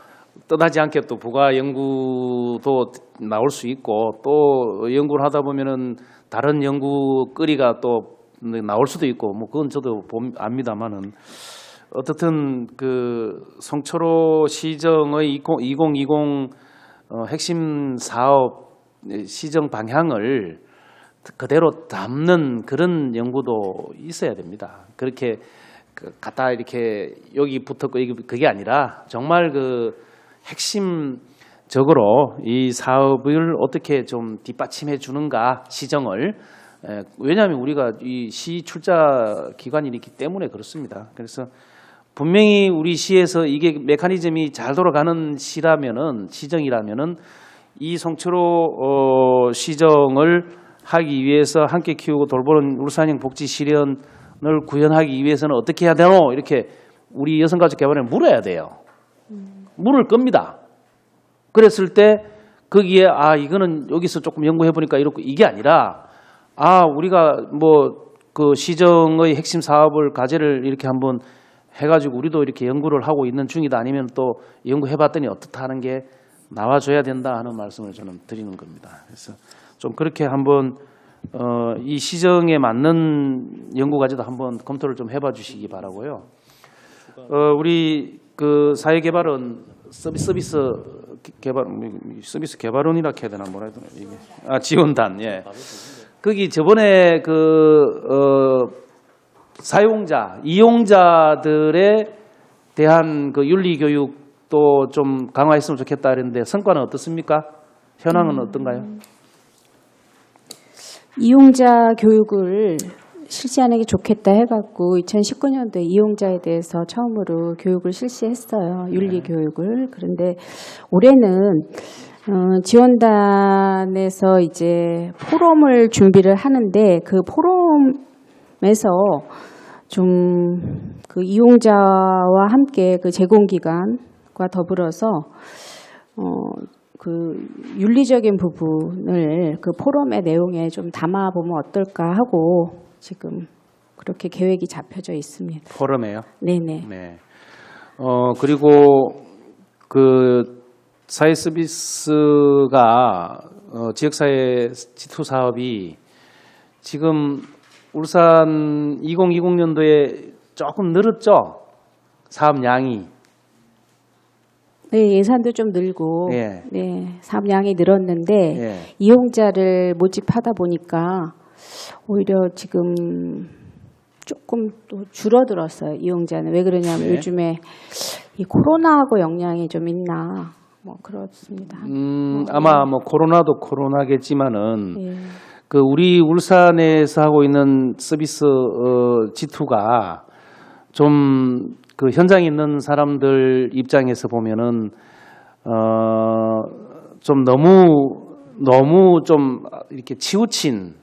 떠나지 않게 또 부가 연구도 나올 수 있고 또 연구를 하다 보면은 다른 연구거리가 또 나올 수도 있고 뭐 그건 저도 압니다만은 어떻든 그 송철호 시정의 2020 핵심 사업 시정 방향을 그대로 담는 그런 연구도 있어야 됩니다. 그렇게 갖다 이렇게 여기 붙었고 그게 아니라 정말 그 핵심적으로 이 사업을 어떻게 좀 뒷받침해 주는가 시정을 왜냐하면 우리가 이 시 출자 기관이기 때문에 그렇습니다. 그래서 분명히 우리 시에서 이게 메커니즘이 잘 돌아가는 시정이라면은 이 송철호 시정을 하기 위해서 함께 키우고 돌보는 울산형 복지 실현을 구현하기 위해서는 어떻게 해야 되노? 이렇게 우리 여성가족개발에 물어야 돼요. 물을 겁니다. 그랬을 때 거기에 이거는 여기서 조금 연구해 보니까 이렇고 이게 아니라 우리가 뭐 그 시정의 핵심 사업을 과제를 이렇게 한번 해가지고 우리도 이렇게 연구를 하고 있는 중이다 아니면 또 연구해 봤더니 어떻다 하는 게 나와줘야 된다 하는 말씀을 저는 드리는 겁니다. 그래서 좀 그렇게 한번 이 시정에 맞는 연구 과제도 한번 검토를 좀 해봐 주시기 바라고요. 우리 그 사회개발은 서비스 개발원이라 해야 되나 뭐라 해야 되나 이게 지원단 예. 거기 저번에 사용자 이용자들에 대한 그 윤리 교육도 좀 강화했으면 좋겠다 그랬는데 성과는 어떻습니까? 현황은 어떤가요? 이용자 교육을 실시하는 게 좋겠다 해갖고 2019년도에 이용자에 대해서 처음으로 교육을 실시했어요. 윤리 교육을. 그런데 올해는 지원단에서 이제 포럼을 준비를 하는데 그 포럼에서 좀 그 이용자와 함께 그 제공기관과 더불어서 그 윤리적인 부분을 그 포럼의 내용에 좀 담아보면 어떨까 하고 지금 그렇게 계획이 잡혀져 있습니다. 포럼에요? 네네. 네. 그리고 그 사회 서비스가 지역사회 지투 사업이 지금 울산 2020년도에 조금 늘었죠? 사업량이. 네, 예산도 좀 늘고, 예. 네, 사업량이 늘었는데, 예. 이용자를 모집하다 보니까 오히려 지금 조금 또 줄어들었어요, 이용자는. 왜 그러냐면 네. 요즘에 이 코로나하고 영향이 좀 있나, 뭐 그렇습니다. 아마 뭐 코로나도 코로나겠지만은 예. 그 우리 울산에서 하고 있는 서비스 지투가 좀 그 현장에 있는 사람들 입장에서 보면은 좀 너무 좀 이렇게 치우친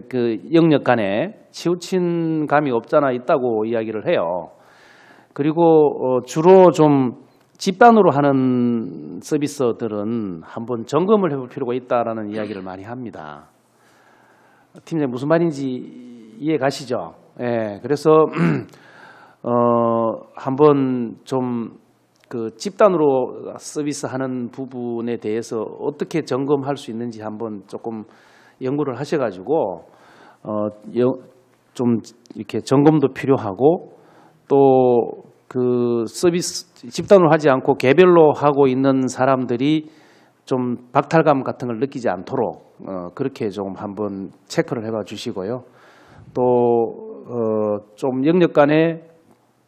그 영역 간에 치우친 감이 없잖아 있다고 이야기를 해요. 그리고 주로 좀 집단으로 하는 서비스들은 한번 점검을 해볼 필요가 있다라는 이야기를 많이 합니다. 팀장님 무슨 말인지 이해 가시죠? 예, 그래서 한번 좀 그 집단으로 서비스하는 부분에 대해서 어떻게 점검할 수 있는지 한번 조금 연구를 하셔가지고 좀 이렇게 점검도 필요하고 또 그 서비스 집단으로 하지 않고 개별로 하고 있는 사람들이 좀 박탈감 같은 걸 느끼지 않도록 그렇게 좀 한번 체크를 해봐 주시고요. 또 좀 영역 간에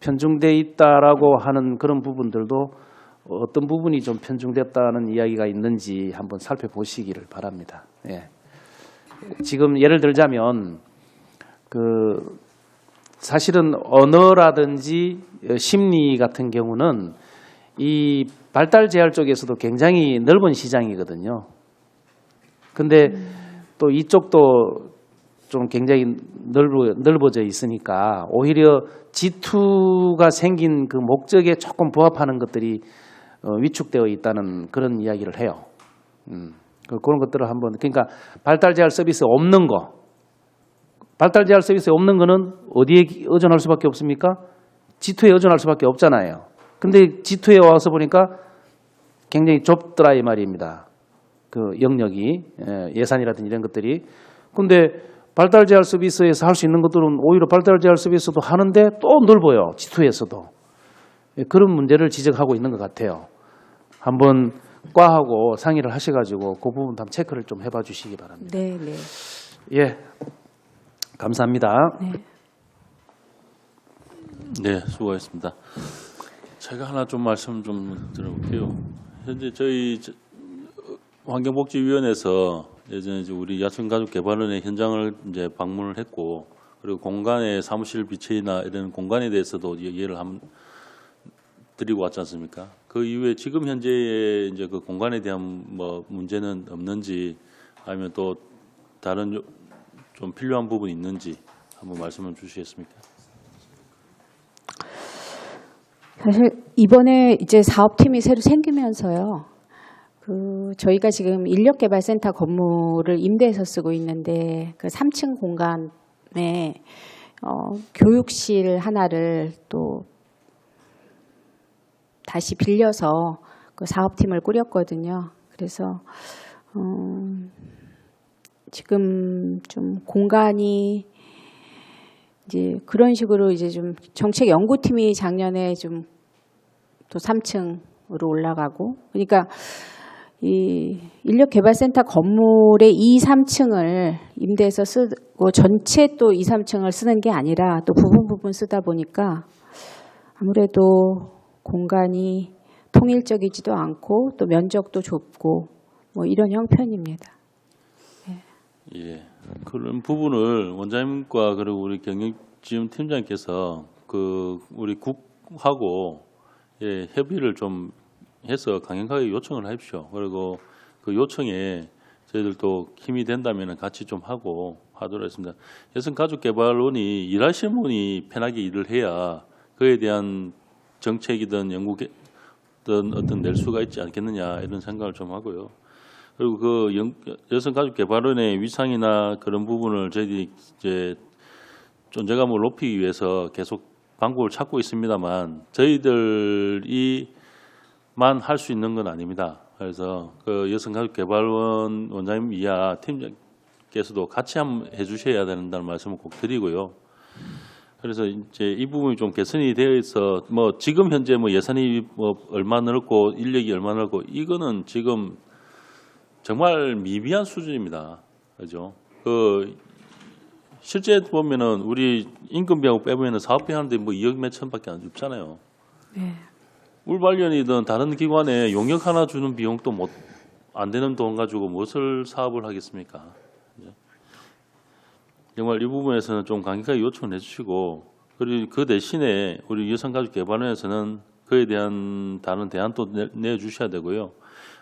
편중돼 있다라고 하는 그런 부분들도 어떤 부분이 좀 편중됐다는 이야기가 있는지 한번 살펴보시기를 바랍니다. 예. 지금 예를 들자면 그 사실은 언어라든지 심리 같은 경우는 이 발달 재활 쪽에서도 굉장히 넓은 시장이거든요. 근데 또 이쪽도 좀 굉장히 넓어져 있으니까 오히려 G2가 생긴 그 목적에 조금 부합하는 것들이 위축되어 있다는 그런 이야기를 해요. 그런 것들을 한번 그러니까 발달 재활 서비스 없는 거, 발달 재활 서비스 없는 거는 어디에 의존할 수밖에 없습니까? G2에 의존할 수밖에 없잖아요. 근데 G2에 와서 보니까 굉장히 좁더라 이 말입니다. 그 영역이 예산이라든지 이런 것들이. 근데 발달 재활 서비스에서 할 수 있는 것들은 오히려 발달 재활 서비스도 하는데 또 넓어요. G2에서도. 그런 문제를 지적하고 있는 것 같아요. 한번 과하고 상의를 하셔가지고 그 부분 한번 체크를 좀 해봐 주시기 바랍니다. 네, 네. 예, 감사합니다. 네. 네, 수고하셨습니다. 제가 하나 좀 말씀 좀 드려볼게요. 현재 저희 환경복지위원회에서 예전에 이제 우리 야생가족개발원의 현장을 이제 방문을 했고, 그리고 공간에 사무실 비치나 이런 공간에 대해서도 이해를 드리고 왔지 않습니까? 그 이후에 지금 현재의 이제 그 공간에 대한 뭐 문제는 없는지 아니면 또 다른 좀 필요한 부분이 있는지 한번 말씀을 주시겠습니까? 사실 이번에 이제 사업팀이 새로 생기면서요. 저희가 지금 인력개발센터 건물을 임대해서 쓰고 있는데 그 3층 공간에 교육실 하나를 또 다시 빌려서 그 사업팀을 꾸렸거든요. 그래서 지금 좀 공간이 이제 그런 식으로 이제 좀 정책 연구팀이 작년에 좀 또 3층으로 올라가고 그러니까 이 인력개발센터 건물의 2, 3층을 임대해서 쓰고 전체 또 2, 3층을 쓰는 게 아니라 또 부분 쓰다 보니까 아무래도 공간이 통일적이지도 않고 또 면적도 좁고 뭐 이런 형편입니다. 예, 그런 부분을 원장님과 그리고 우리 경영지원 팀장께서 그 우리 국하고 예, 협의를 좀 해서 강력하게 요청을 하십시오. 그리고 그 요청에 저희들도 힘이 된다면 같이 좀 하고 하도록 하겠습니다. 여성가족개발원이 일하시는 분이 편하게 일을 해야 그에 대한 정책이든 연구든 어떤 낼 수가 있지 않겠느냐 이런 생각을 좀 하고요. 그리고 그 여성가족개발원의 위상이나 그런 부분을 저희들이 이제 존재감을 높이기 위해서 계속 방법을 찾고 있습니다만 저희들이만 할 수 있는 건 아닙니다. 그래서 그 여성가족개발원 원장님 이하 팀장께서도 같이 한번 해주셔야 된다는 말씀을 꼭 드리고요. 그래서 이제 이 부분이 좀 개선이 되어 있어 뭐 지금 현재 뭐 예산이 뭐 얼마 늘었고 인력이 얼마 늘었고 이거는 지금 정말 미비한 수준입니다. 그죠? 실제 보면은 우리 임금비하고 빼보면은 사업비 하는데 뭐 2억 몇 천밖에 안 줍잖아요. 네. 울발련이든 다른 기관에 용역 하나 주는 비용도 안 되는 돈 가지고 무엇을 사업을 하겠습니까? 정말 이 부분에서는 좀 강력하게 요청을 해주시고 그리고 그 대신에 우리 여성가족개발원에서는 그에 대한 다른 대안도 내주셔야 되고요.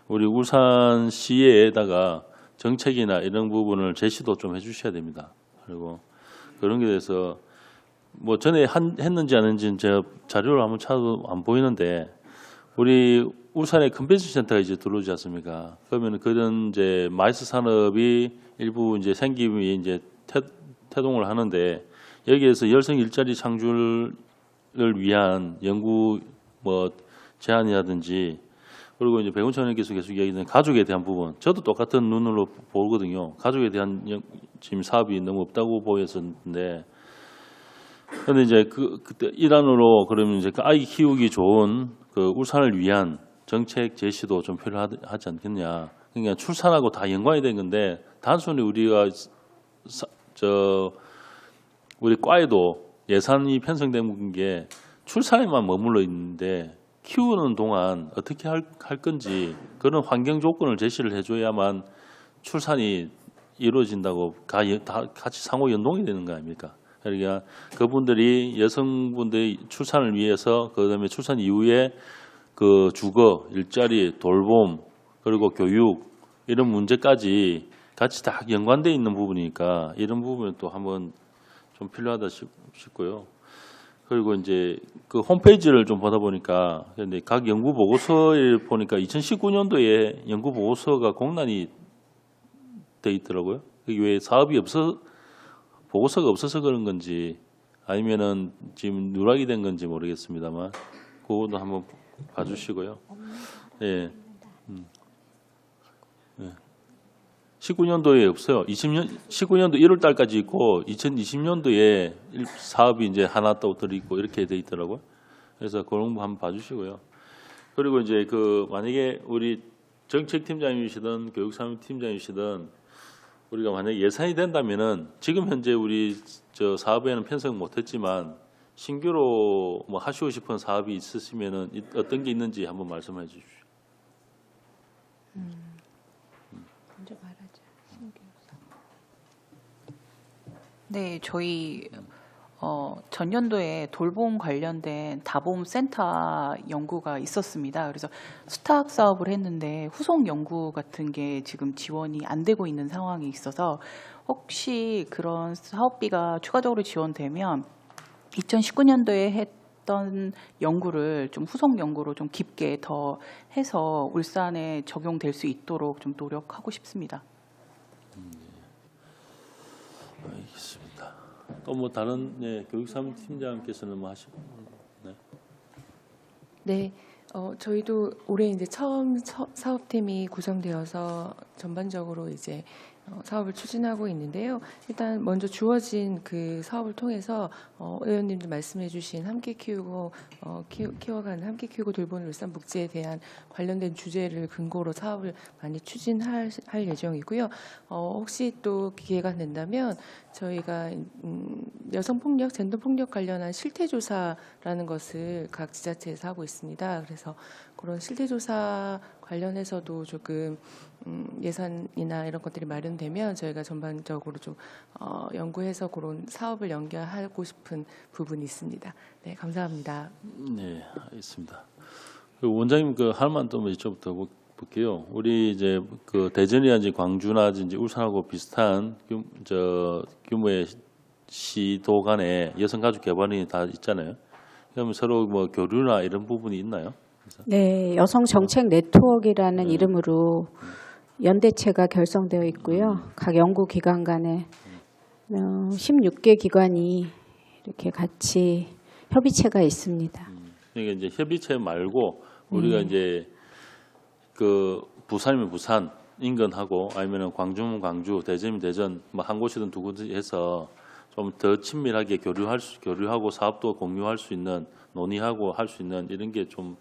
우리 울산시에다가 정책이나 이런 부분을 제시도 좀 해주셔야 됩니다. 그리고 그런 게 대해서 뭐 전에 했는지 안 했는지는 제가 자료를 한번 찾아도 안 보이는데 우리 울산에 컨벤션 센터가 이제 들어오지 않습니까? 그러면 그런 이제 마이스 산업이 일부 이제 생김이 이제 태동을 하는데 여기에서 여성 일자리 창출을 위한 연구 뭐 제안이라든지 그리고 이제 백운천 의원께서 계속 이야기하는 가족에 대한 부분, 저도 똑같은 눈으로 보거든요. 가족에 대한 지금 사업이 너무 없다고 보였었는데, 그런데 이제 그때 일환으로 그러면 이제 그 아이 키우기 좋은 그 울산을 위한 정책 제시도 좀 필요하지 않겠냐. 그러니까 출산하고 다 연관이 된 건데 단순히 우리가 우리 과에도 예산이 편성된 게 출산에만 머물러 있는데. 키우는 동안 어떻게 할 건지 그런 환경 조건을 제시를 해줘야만 출산이 이루어진다고 다 같이 상호 연동이 되는 거 아닙니까? 그러니까 그분들이 여성분들의 출산을 위해서 그다음에 출산 이후에 그 주거, 일자리, 돌봄 그리고 교육 이런 문제까지 같이 다 연관돼 있는 부분이니까 이런 부분은 또 한번 좀 필요하다 싶고요. 그리고 이제 그 홈페이지를 좀 보다 보니까 근데 각 연구 보고서에 보니까 2019년도에 연구 보고서가 공란이 돼 있더라고요. 그게 왜 사업이 보고서가 없어서 그런 건지 아니면은 지금 누락이 된 건지 모르겠습니다만 그것도 한번 봐주시고요. 예. 19년도에 없어요. 19년도 1월 달까지 있고 2020년도에 사업이 이제 하나 또 들어있고 이렇게 돼 있더라고요. 그래서 그런 거 한번 봐주시고요. 그리고 이제 그 만약에 우리 정책팀장이시든 교육사업팀장이시든 우리가 만약에 예산이 된다면은 지금 현재 우리 저 사업에는 편성 못했지만 신규로 뭐 하시고 싶은 사업이 있으시면은 어떤 게 있는지 한번 말씀해 주십시오. 먼저 말하자. 네, 저희 전년도에 돌봄 관련된 다봄 센터 연구가 있었습니다. 그래서 수탁 사업을 했는데 후속 연구 같은 게 지금 지원이 안 되고 있는 상황이 있어서 혹시 그런 사업비가 추가적으로 지원되면 2019년도에 했던 연구를 좀 후속 연구로 좀 깊게 더 해서 울산에 적용될 수 있도록 좀 노력하고 싶습니다. 알겠습니다. 또 뭐 다른 교육사무팀장께서는 뭐 하시고 네. 네, 저희도 올해 이제 처음 사업팀이 구성되어서 전반적으로 이제 사업을 추진하고 있는데요. 일단 먼저 주어진 그 사업을 통해서 의원님도 말씀해주신 함께 키우고 키워가는 함께 키우고 돌보는 울산 복지에 대한 관련된 주제를 근거로 사업을 많이 추진할 예정이고요. 혹시 또 기회가 된다면 저희가 여성폭력, 젠더폭력 관련한 실태조사라는 것을 각 지자체에서 하고 있습니다. 그래서 그런 실태조사 관련해서도 조금 예산이나 이런 것들이 마련되면 저희가 전반적으로 좀 연구해서 그런 사업을 연계하고 싶은 부분이 있습니다. 네, 감사합니다. 네, 알겠습니다. 원장님 그 할만 또 여쭤부터 볼게요. 우리 이제 그 대전이라든지 광주나든지 울산하고 비슷한 규모의 시도 간에 여성가족개발원이 다 있잖아요. 그러면 서로 뭐 교류나 이런 부분이 있나요? 그래서. 네, 여성 정책 네트워크라는 이름으로 연대체가 결성되어 있고요. 각 연구기관 간에 16개 기관이 이렇게 같이 협의체가 있습니다. 그러니까 이제 협의체 말고 우리가 이제 그 부산이면 부산 인근하고 아니면은 광주면 광주, 대전이면 대전 뭐 한 곳이든 두 곳이 해서 좀 더 친밀하게 교류하고 사업도 공유할 수 있는 논의하고 할 수 있는 이런 게 좀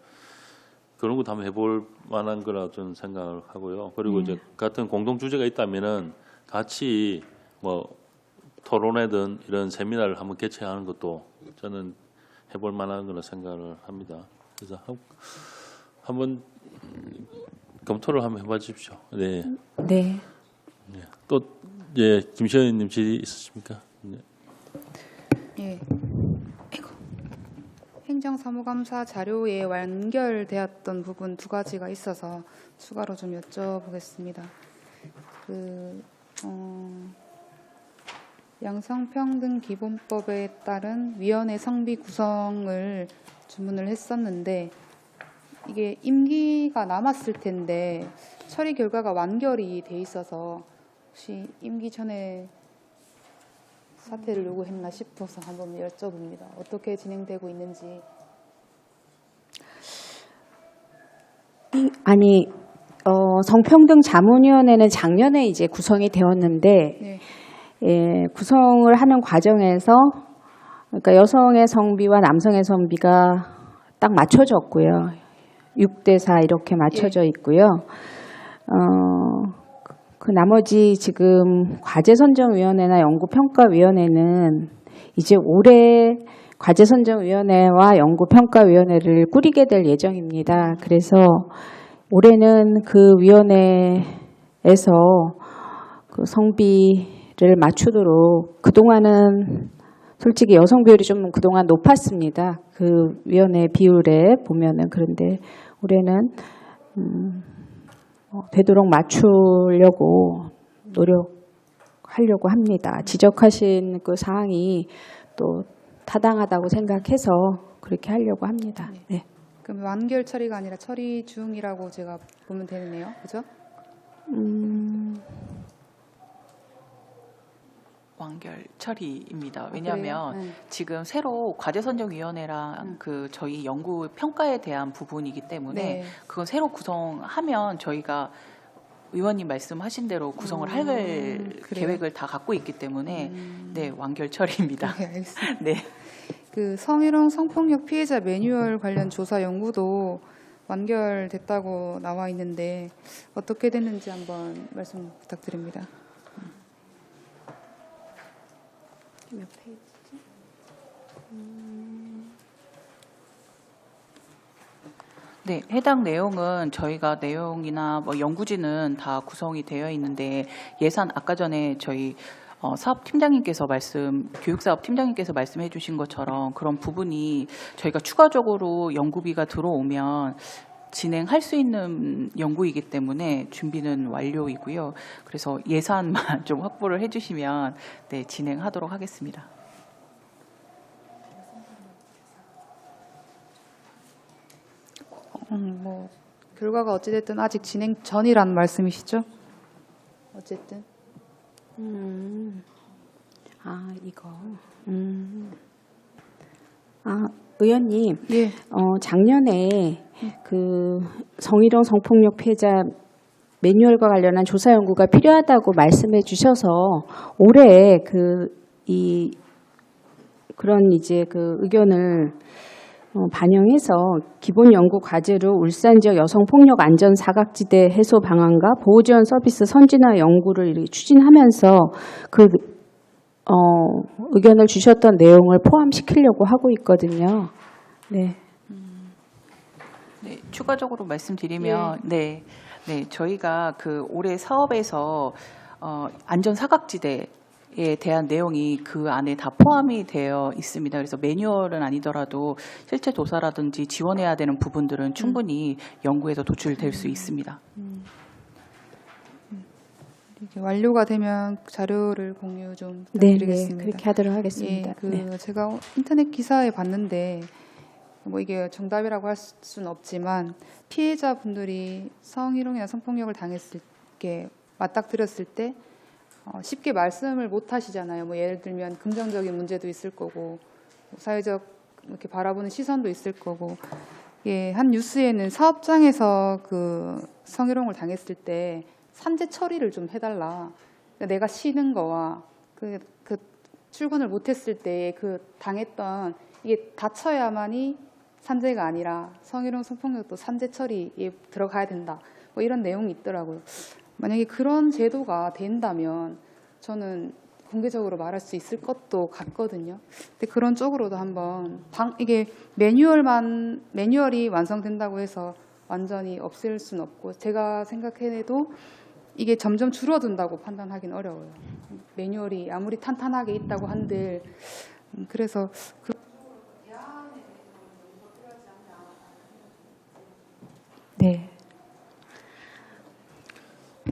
그런 것도 한번 해볼 만한 거라 저는 생각을 하고요. 그리고 이제 같은 공동 주제가 있다면은 같이 뭐 토론회든 이런 세미나를 한번 개최하는 것도 저는 해볼 만한 거라 생각을 합니다. 그래서 한번 검토를 한번 해봐 주십시오. 네. 네. 네. 또 예, 김시현님 질의 있으십니까? 네. 예. 행정사무감사 자료에 완결되었던 부분 두 가지가 있어서 추가로 좀 여쭤보겠습니다. 양성평등기본법에 따른 위원회 성비 구성을 주문을 했었는데 이게 임기가 남았을 텐데 처리 결과가 완결이 돼 있어서 혹시 임기 전에 사퇴를 요구했나 싶어서 한번 여쭤봅니다. 어떻게 진행되고 있는지. 아니, 성평등 자문위원회는 작년에 이제 구성이 되었는데, 네. 예, 구성을 하는 과정에서, 그러니까 여성의 성비와 남성의 성비가 딱 맞춰졌고요. 6대4 이렇게 맞춰져 있고요. 그 나머지 지금 과제선정위원회나 연구평가위원회는 이제 올해 과제선정위원회와 연구평가위원회를 꾸리게 될 예정입니다. 그래서 올해는 그 위원회에서 그 성비를 맞추도록 그동안은 솔직히 여성 비율이 좀 그동안 높았습니다. 그 위원회 비율에 보면은. 그런데 올해는 되도록 맞추려고 노력하려고 합니다. 지적하신 그 사항이 또 타당하다고 생각해서 그렇게 하려고 합니다. 네. 그럼 완결 처리가 아니라 처리 중이라고 제가 보면 되네요. 그죠? 완결 처리입니다. 왜냐하면 그래요? 네. 지금 새로 과제선정위원회랑 그 저희 연구 평가에 대한 부분이기 때문에 네. 그건 새로 구성하면 저희가 의원님 말씀하신 대로 구성을 할 그래요? 계획을 다 갖고 있기 때문에 네, 완결 처리입니다. 네, 알겠습니다. 네. 그 성희롱 성폭력 피해자 매뉴얼 관련 조사 연구도 완결됐다고 나와 있는데 어떻게 됐는지 한번 말씀 부탁드립니다. 몇 페이지지? 네, 해당 내용은 저희가 내용이나 뭐 연구지는 다 구성이 되어 있는데 예산 아까 전에 저희 교육사업 팀장님께서 말씀해 주신 것처럼 그런 부분이 저희가 추가적으로 연구비가 들어오면 진행할 수 있는 연구이기 때문에 준비는 완료이고요. 그래서 예산만 좀 확보를 해주시면 네, 진행하도록 하겠습니다. 뭐 결과가 어찌됐든 아직 진행 전이라는 말씀이시죠? 어쨌든. 이거. 의원님, 예. 작년에 그 성희롱 성폭력 피해자 매뉴얼과 관련한 조사 연구가 필요하다고 말씀해 주셔서 올해 그런 이제 그 의견을 반영해서 기본 연구 과제로 울산 지역 여성 폭력 안전 사각지대 해소 방안과 보호 지원 서비스 선진화 연구를 이렇게 추진하면서 의견을 주셨던 내용을 포함시키려고 하고 있거든요. 네. 네, 추가적으로 말씀드리면 저희가 그 올해 사업에서 안전 사각지대에 대한 내용이 그 안에 다 포함이 되어 있습니다. 그래서 매뉴얼은 아니더라도 실체 조사라든지 지원해야 되는 부분들은 충분히 연구에서 도출될 수 있습니다. 이게 완료가 되면 자료를 공유 좀 네, 부탁드리겠습니다. 그렇게 하도록 하겠습니다. 제가 인터넷 기사에 봤는데 뭐 이게 정답이라고 할 수는 없지만 피해자분들이 성희롱이나 성폭력을 당했을 때 맞닥뜨렸을 때 쉽게 말씀을 못 하시잖아요. 뭐 예를 들면 긍정적인 문제도 있을 거고 사회적 이렇게 바라보는 시선도 있을 거고. 한 뉴스에는 사업장에서 그 성희롱을 당했을 때 산재 처리를 좀 해달라. 그러니까 내가 쉬는 거와 그 출근을 못했을 때 그 당했던 이게 다쳐야만이 산재가 아니라 성희롱 성폭력도 산재 처리에 들어가야 된다. 뭐 이런 내용이 있더라고요. 만약에 그런 제도가 된다면 저는 공개적으로 말할 수 있을 것도 같거든요. 근데 그런 쪽으로도 한번 이게 매뉴얼이 완성된다고 해서 완전히 없앨 수는 없고 제가 생각해도 이게 점점 줄어든다고 판단하기는 어려워요. 매뉴얼이 아무리 탄탄하게 있다고 한들 그래서 네.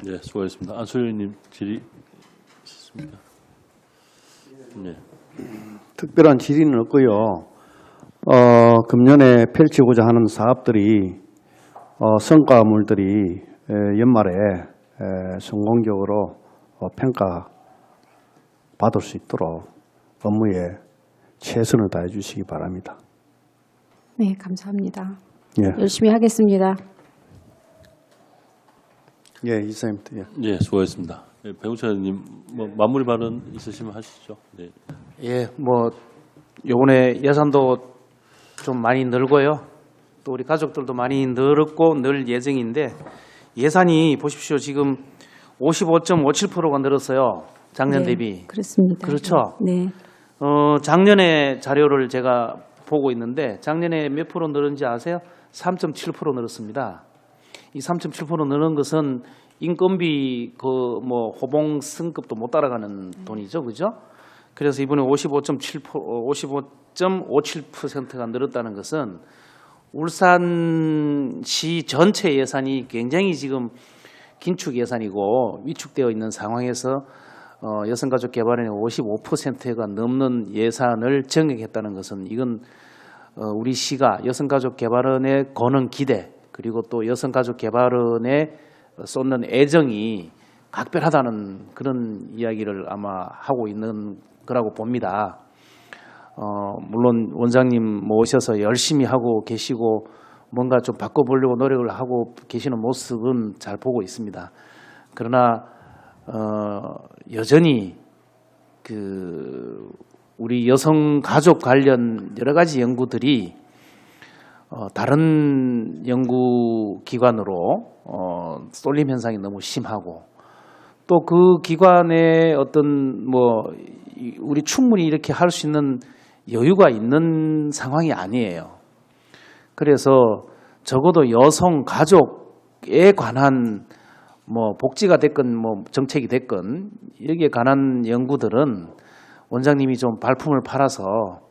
네, 수고하셨습니다. 안소연님 질의 있으십니까? 네. 특별한 질의는 없고요. 금년에 펼치고자 하는 사업들이 성과물들이 연말에 성공적으로 평가받을 수 있도록 업무에 최선을 다해 주시기 바랍니다. 네, 감사합니다. 예, 열심히 하겠습니다. 예, 이사입니다. 예. 네, 수고하셨습니다. 네, 배우차님 뭐 마무리 발언 있으시면 하시죠. 네. 예, 뭐 이번에 예산도 좀 많이 늘고요. 또 우리 가족들도 많이 늘었고 늘 예정인데 예산이 보십시오. 지금 55.57%가 늘었어요. 작년 네, 대비. 그렇습니다. 그렇죠. 네. 작년에 자료를 제가 보고 있는데 작년에 몇 프로 늘었는지 아세요? 3.7% 늘었습니다. 이 3.7% 늘은 것은 인건비 뭐 호봉 승급도 못 따라가는 돈이죠, 그죠? 그래서 이번에 55.57%가 늘었다는 것은 울산시 전체 예산이 굉장히 지금 긴축 예산이고 위축되어 있는 상황에서 여성가족 개발원의 55%가 넘는 예산을 증액했다는 것은 이건 우리 시가 여성가족 개발원에 거는 기대 그리고 또 여성가족 개발원에 쏟는 애정이 각별하다는 그런 이야기를 아마 하고 있는 거라고 봅니다. 물론 원장님 모셔서 열심히 하고 계시고 뭔가 좀 바꿔보려고 노력을 하고 계시는 모습은 잘 보고 있습니다. 그러나 여전히 우리 여성 가족 관련 여러 가지 연구들이 다른 연구기관으로 쏠림 현상이 너무 심하고 또 그 기관의 어떤 우리 충분히 이렇게 할 수 있는 여유가 있는 상황이 아니에요. 그래서 적어도 여성 가족에 관한 뭐 복지가 됐건 뭐 정책이 됐건 여기에 관한 연구들은 원장님이 좀 발품을 팔아서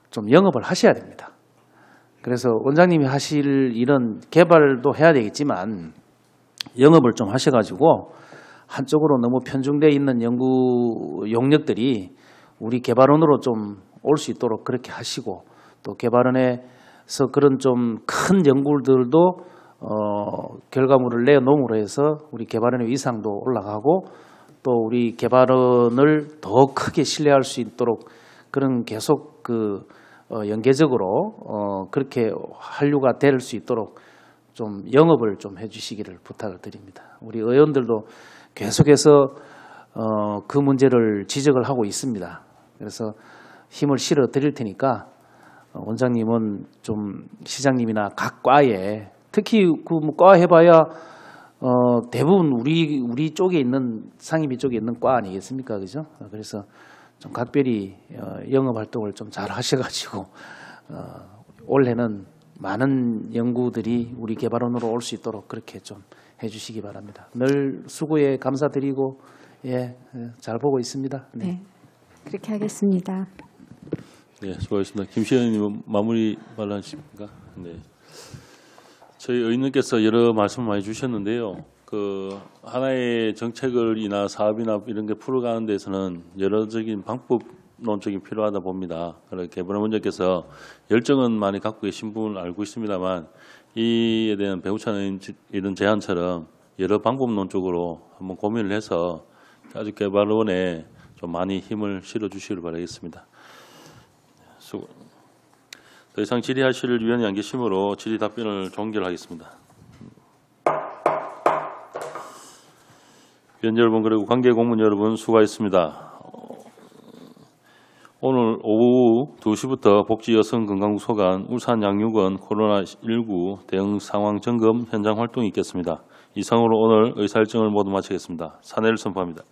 좀 영업을 하셔야 됩니다. 그래서 원장님이 하실 일은 개발도 해야 되겠지만 영업을 좀 하셔가지고 한쪽으로 너무 편중되어 있는 연구 용역들이 우리 개발원으로 좀 올 수 있도록 그렇게 하시고, 또 개발원에서 그런 좀 큰 연구들도 결과물을 내놓음으로 해서 우리 개발원의 위상도 올라가고 또 우리 개발원을 더 크게 신뢰할 수 있도록 그런 계속 연계적으로 그렇게 한류가 될 수 있도록 좀 영업을 좀 해주시기를 부탁을 드립니다. 우리 의원들도 계속해서 그 문제를 지적을 하고 있습니다. 그래서 힘을 실어 드릴 테니까 원장님은 좀 시장님이나 각 과에, 특히 과 해봐야 대부분 우리 쪽에 있는, 상임위 쪽에 있는 과 아니겠습니까, 그죠? 그래서 좀 각별히 영업 활동을 좀 잘 하셔가지고 올해는 많은 연구들이 우리 개발원으로 올 수 있도록 그렇게 좀 해주시기 바랍니다. 늘 수고에 감사드리고 잘 보고 있습니다. 네. 네, 그렇게 하겠습니다. 네, 수고하셨습니다. 김 시장님 마무리 말씀하십니까? 네. 저희 의원님께서 여러 말씀 많이 주셨는데요. 하나의 정책을이나 사업이나 이런 게 풀어가는 데서는 여러적인 방법론적인 필요하다 봅니다. 그래서 개발원 원장께서 열정은 많이 갖고 계신 분을 알고 있습니다만 이에 대한 배우차는 이런 제안처럼 여러 방법론적으로 한번 고민을 해서 아주 개발원에 좀 많이 힘을 실어주시길 바라겠습니다. 더 이상 질의하실 위원이 안 계시므로 질의 답변을 종결하겠습니다. 위원 여러분 그리고 관계 공문 여러분 수고하셨습니다. 오늘 오후 2시부터 복지여성건강소관 울산양육원 코로나19 대응 상황 점검 현장 활동이 있겠습니다. 이상으로 오늘 의사일정을 모두 마치겠습니다. 사내를 선포합니다.